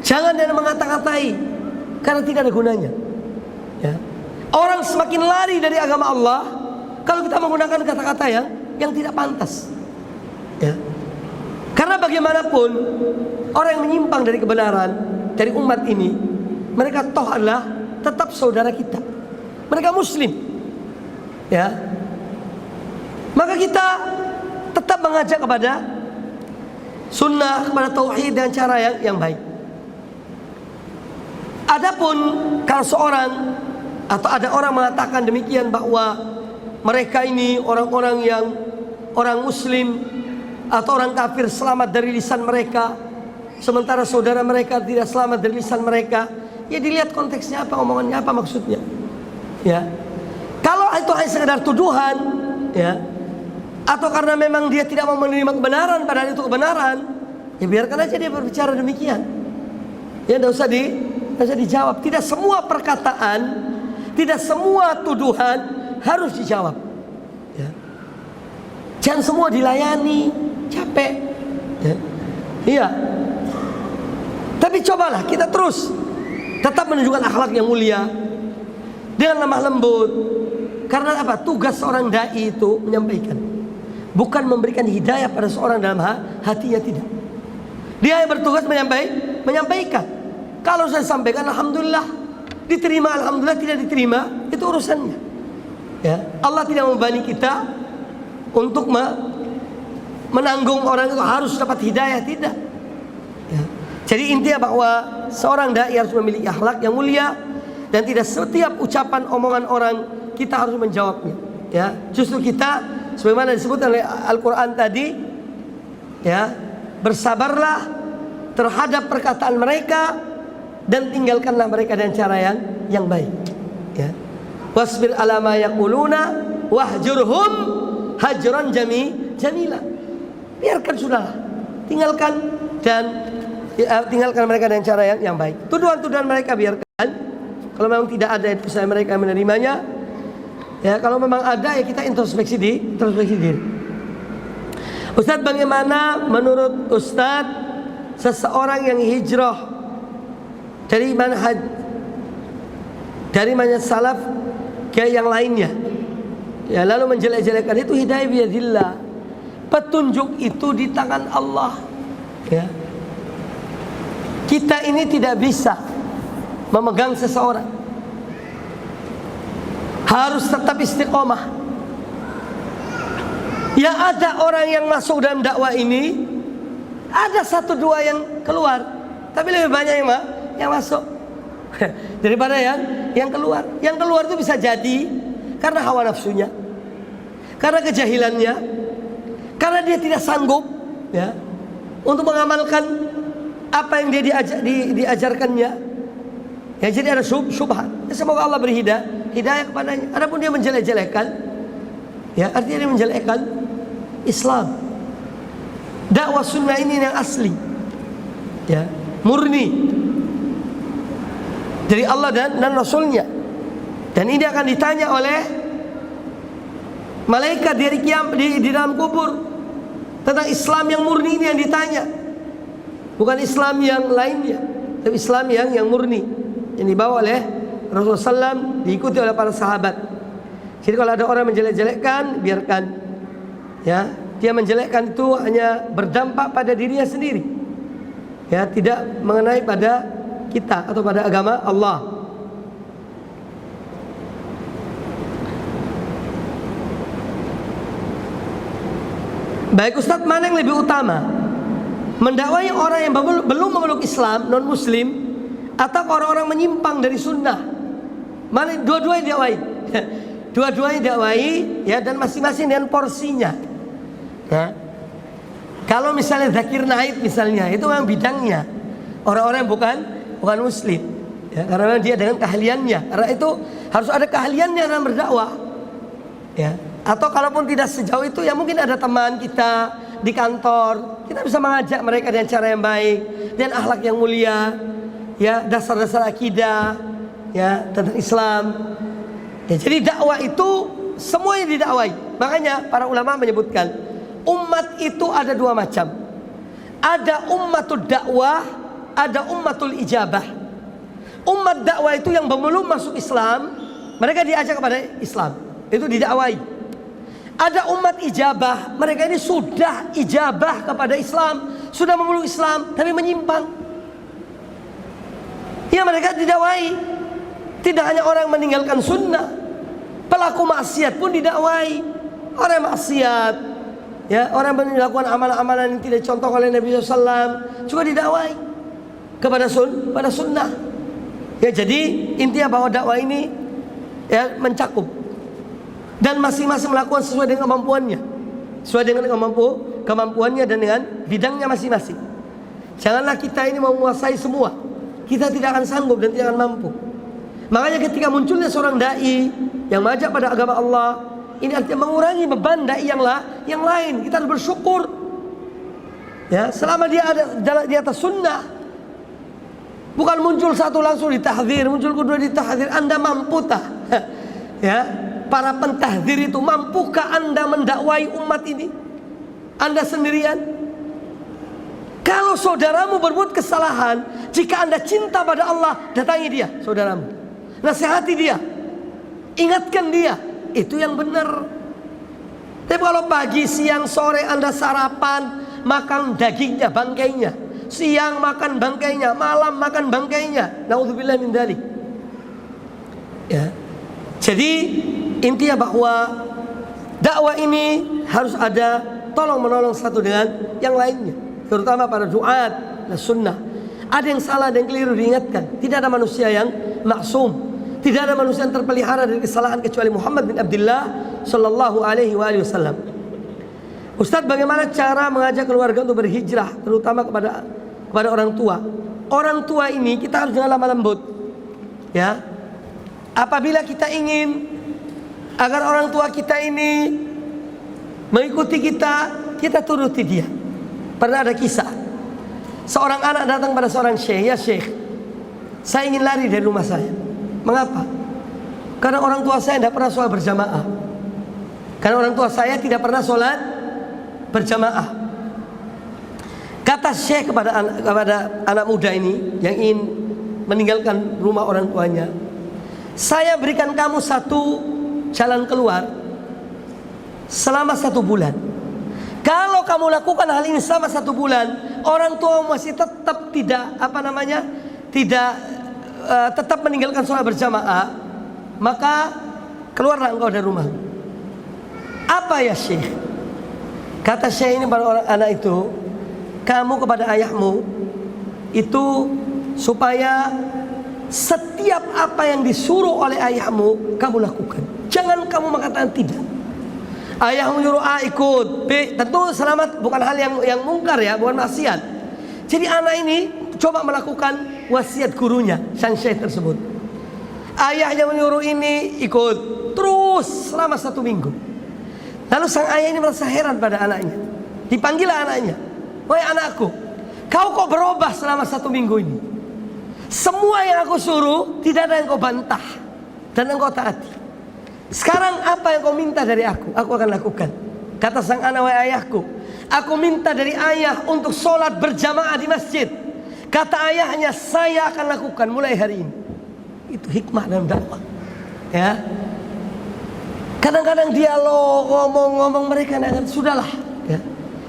jangan dengan mengata-katai, karena tidak ada gunanya. Ya. Orang semakin lari dari agama Allah kalau kita menggunakan kata-kata yang tidak pantas. Ya. Karena bagaimanapun orang yang menyimpang dari kebenaran dari umat ini, mereka toh adalah tetap saudara kita. Mereka muslim. Ya. Maka kita tetap mengajak kepada sunnah, kepada tauhid dengan cara yang baik. Adapun kalau seorang atau ada orang mengatakan demikian bahwa mereka ini orang muslim atau orang kafir selamat dari lisan mereka, sementara saudara mereka tidak selamat dari lisan mereka, ya dilihat konteksnya apa, omongannya apa, maksudnya. Ya. Kalau itu hanya sekedar tuduhan, ya, atau karena memang dia tidak mau menerima kebenaran padahal itu kebenaran, ya biarkan aja dia berbicara demikian. Ya tidak usah dijawab. Tidak semua perkataan, tidak semua tuduhan harus dijawab. Ya. Jangan semua dilayani, capek. Ya. Iya. Tapi cobalah kita terus tetap menunjukkan akhlak yang mulia dengan lemah lembut. Karena apa? Tugas seorang dai itu menyampaikan, bukan memberikan hidayah pada seorang dalam hatinya, tidak. Dia yang bertugas menyampaikan. Kalau saya sampaikan, alhamdulillah diterima, alhamdulillah tidak diterima, itu urusannya. Ya, Allah tidak membebani kita untuk menanggung orang itu harus dapat hidayah, tidak. Ya. Jadi intinya bahwa seorang dai harus memiliki akhlak yang mulia dan tidak setiap ucapan omongan orang kita harus menjawabnya. Ya, justru kita sebagaimana disebut oleh Al-Quran tadi, Ya, bersabarlah terhadap perkataan mereka dan tinggalkanlah mereka dengan cara yang baik. Ya. Wasbir ala ma yaquluna wahjurhum hajran jamila. Biarkan sudahlah. Tinggalkan mereka dengan cara yang baik. Tuduhan-tuduhan mereka biarkan. Kalau memang tidak ada itu saya mereka menerimanya. Ya, kalau memang ada ya kita introspeksi diri. Ustadz, bagaimana menurut Ustadz seseorang yang hijrah dari manhaj salaf ke yang lainnya, ya, lalu menjelek-jelekan, itu hidayah biadillah. Petunjuk itu di tangan Allah. Ya. Kita ini tidak bisa memegang seseorang. Harus tetap istiqomah. Ya, ada orang yang masuk dalam dakwah ini, ada 1-2 yang keluar, tapi lebih banyak yang masuk daripada yang keluar. Yang keluar itu bisa jadi karena hawa nafsunya, karena kejahilannya, karena dia tidak sanggup, ya, untuk mengamalkan apa yang dia diajarkannya. Ya, jadi ada syubhat. Ya, semoga Allah beri hidayah kepadanya. Adapun dia menjelek-jelekan, ya, artinya dia menjelekkan Islam. Dakwah sunnah ini yang asli, ya, murni dari Allah dan Rasulnya. Dan ini akan ditanya oleh malaikat di dalam kubur tentang Islam yang murni ini yang ditanya. Bukan Islam yang lainnya, tapi Islam yang murni, yang dibawa oleh Rasulullah SAW, diikuti oleh para sahabat. Jadi kalau ada orang menjelek-jelekkan, biarkan. Ya, dia menjelekkan itu hanya berdampak pada dirinya sendiri. Ya, tidak mengenai pada kita atau pada agama Allah. Baik Ustadz, mana yang lebih utama? Mendakwai orang yang belum memeluk Islam, non muslim, atau orang-orang menyimpang dari sunnah? Mana? Dua-duanya dakwai. Dua-duanya dakwai, ya, dan masing-masing dengan porsinya. Ya. Kalau misalnya Zakir Naik misalnya, itu memang bidangnya orang-orang yang bukan muslim, ya, karena dia dengan keahliannya. Karena itu harus ada keahliannya dalam berdakwah, ya. Atau kalaupun tidak sejauh itu, ya mungkin ada teman kita di kantor, kita bisa mengajak mereka dengan cara yang baik, dan akhlak yang mulia, ya, dasar-dasar akidah, ya, tentang Islam. Ya, jadi dakwah itu semuanya didakwai. Makanya para ulama menyebutkan umat itu ada 2 macam. Ada ummatul dakwah, ada ummatul ijabah. Umat dakwah itu yang belum masuk Islam, mereka diajak kepada Islam, itu didakwai. Ada umat ijabah, mereka ini sudah ijabah kepada Islam, sudah memeluk Islam, tapi menyimpang. Ya, mereka didakwai. Tidak hanya orang meninggalkan sunnah, pelaku maksiat pun didakwai. Orang maksiat, ya, orang yang melakukan amalan-amalan yang tidak dicontoh oleh Nabi SAW juga didakwai kepada sunnah. Ya, jadi intinya bahwa dakwah ini, ya, mencakup dan masing-masing melakukan sesuai dengan kemampuannya, sesuai dengan kemampuannya dan dengan bidangnya masing-masing. Janganlah kita ini mau menguasai semua, kita tidak akan sanggup dan tidak akan mampu. Makanya ketika munculnya seorang dai yang mengajak pada agama Allah, ini artinya mengurangi beban dai yang lain. Kita harus bersyukur, ya, selama dia ada di atas sunnah. Bukan muncul satu langsung ditahdzir, muncul kedua ditahdzir. Anda mampu tak? Ya, para pentahdzir itu, mampukah Anda mendakwai umat ini? Anda sendirian? Kalau saudaramu berbuat kesalahan, jika Anda cinta pada Allah, datangi dia, saudaramu, nasihati dia, ingatkan dia, itu yang benar. Tapi kalau pagi, siang, sore Anda sarapan, makan dagingnya, bangkainya, siang makan bangkainya, malam makan bangkainya, naudzubillah min dzalik. Ya. Jadi intinya bahwa dakwah ini harus ada tolong menolong satu dengan yang lainnya, terutama para duat dan sunnah. Ada yang salah dan keliru diingatkan. Tidak ada manusia yang maksum, tidak ada manusia yang terpelihara dari kesalahan kecuali Muhammad bin Abdullah sallallahu alaihi wasallam. Ustadz, bagaimana cara mengajak keluarga untuk berhijrah, terutama kepada orang tua? Orang tua ini kita harus dengan lemah lembut, ya. Apabila kita ingin agar orang tua kita ini mengikuti kita turuti dia. Pernah ada kisah, seorang anak datang pada seorang syekh, ya syekh, saya ingin lari dari rumah saya. Mengapa? Karena orang tua saya tidak pernah sholat berjamaah. Karena orang tua saya tidak pernah sholat berjamaah. Kata syekh kepada anak muda ini yang ingin meninggalkan rumah orang tuanya, saya berikan kamu satu jalan keluar selama 1 bulan. Kalau kamu lakukan hal ini selama 1 bulan, orang tua masih tetap tetap meninggalkan sholat berjamaah, maka keluarlah engkau dari rumah. Apa ya syekh? Kata syekh ini pada orang anak itu, kamu kepada ayahmu itu supaya setiap apa yang disuruh oleh ayahmu kamu lakukan. Jangan kamu mengatakan tidak. Ayahmu nyuruh A ikut, B, tentu selamat, bukan hal yang mungkar ya, bukan maksiat. Jadi anak ini coba melakukan wasiat gurunya, sang syekh tersebut. Ayahnya menyuruh ini ikut terus selama 1 minggu. Lalu sang ayah ini merasa heran pada anaknya. Dipanggil anaknya, wahai anakku, kau kok berubah selama 1 minggu ini? Semua yang aku suruh tidak ada yang kau bantah dan engkau taati. Sekarang apa yang kau minta dari aku akan lakukan. Kata sang anak, wahai ayahku, aku minta dari ayah untuk sholat berjamaah di masjid. Kata ayahnya, saya akan lakukan mulai hari ini. Itu hikmah dalam dakwah, ya. Kadang-kadang dialog, ngomong mereka, sudahlah, ya.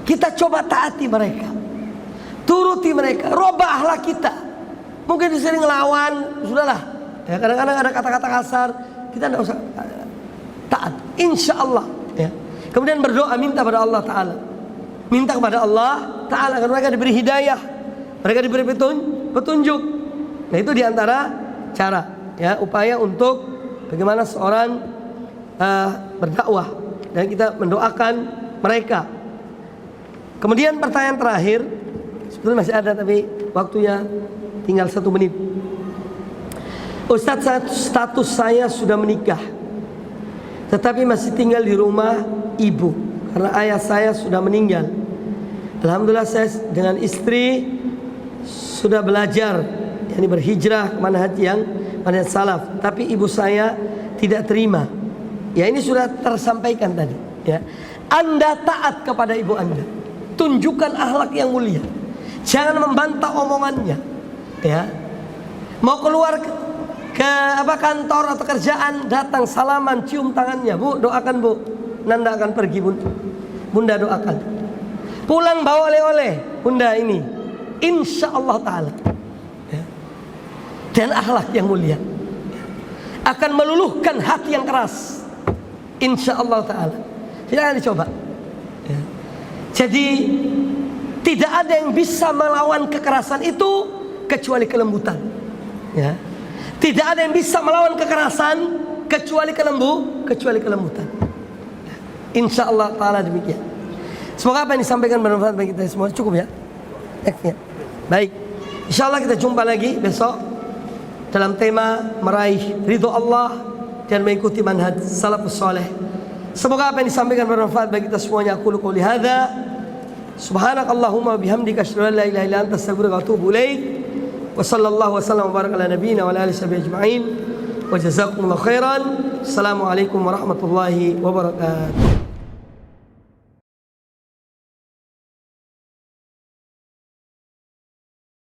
Kita coba taati mereka, turuti mereka, robah akhlak kita. Mungkin sering ngelawan, sudahlah, ya. Kadang-kadang ada kata-kata kasar, kita tidak usah taat, insya Allah, ya. Kemudian berdoa, minta pada Allah Ta'ala, minta kepada Allah Ta'ala agar mereka diberi hidayah, mereka diberi petunjuk. Nah, itu diantara cara, ya, upaya untuk bagaimana seorang berdakwah, dan kita mendoakan mereka. Kemudian pertanyaan terakhir, sebetulnya masih ada tapi waktunya tinggal 1 menit. Ustadz, status saya sudah menikah, tetapi masih tinggal di rumah ibu karena ayah saya sudah meninggal. Alhamdulillah saya dengan istri sudah belajar, yakni berhijrah ke manhaj salaf, tapi ibu saya tidak terima. Ya, ini sudah tersampaikan tadi, ya. Anda taat kepada ibu Anda, tunjukkan akhlak yang mulia, jangan membantah omongannya, ya. Mau keluar ke kantor atau kerjaan, datang salaman, cium tangannya, bu, doakan bu, Nanda akan pergi bunda doakan. Pulang bawa oleh-oleh, bunda ini, insya Allah Ta'ala, ya. Dan akhlak yang mulia akan meluluhkan hati yang keras, insya Allah Ta'ala. Silakan dicoba, ya. Jadi tidak ada yang bisa melawan kekerasan itu kecuali kelembutan, ya. Tidak ada yang bisa melawan kekerasan kecuali kelembutan. Insya Allah Ta'ala demikian. Semoga apa yang disampaikan bermanfaat bagi kita semua. Cukup ya? Ya. Baik, insya Allah kita jumpa lagi besok dalam tema meraih ridho Allah dan mengikuti manhaj salafus saleh. Semoga apa yang disampaikan bermanfaat bagi kita semuanya. Aku qouli hadza, subhanakallahumma bihamdika asyhadu an la ilaha illa anta astaghfiruka wa atubu ilaik. Wa sallallahu wasallam wa baraka ala nabiyyina wa ala alihi washabbihi ajma'in. Wa jazakumullahu khairan. Assalamualaikum warahmatullahi wabarakatuh.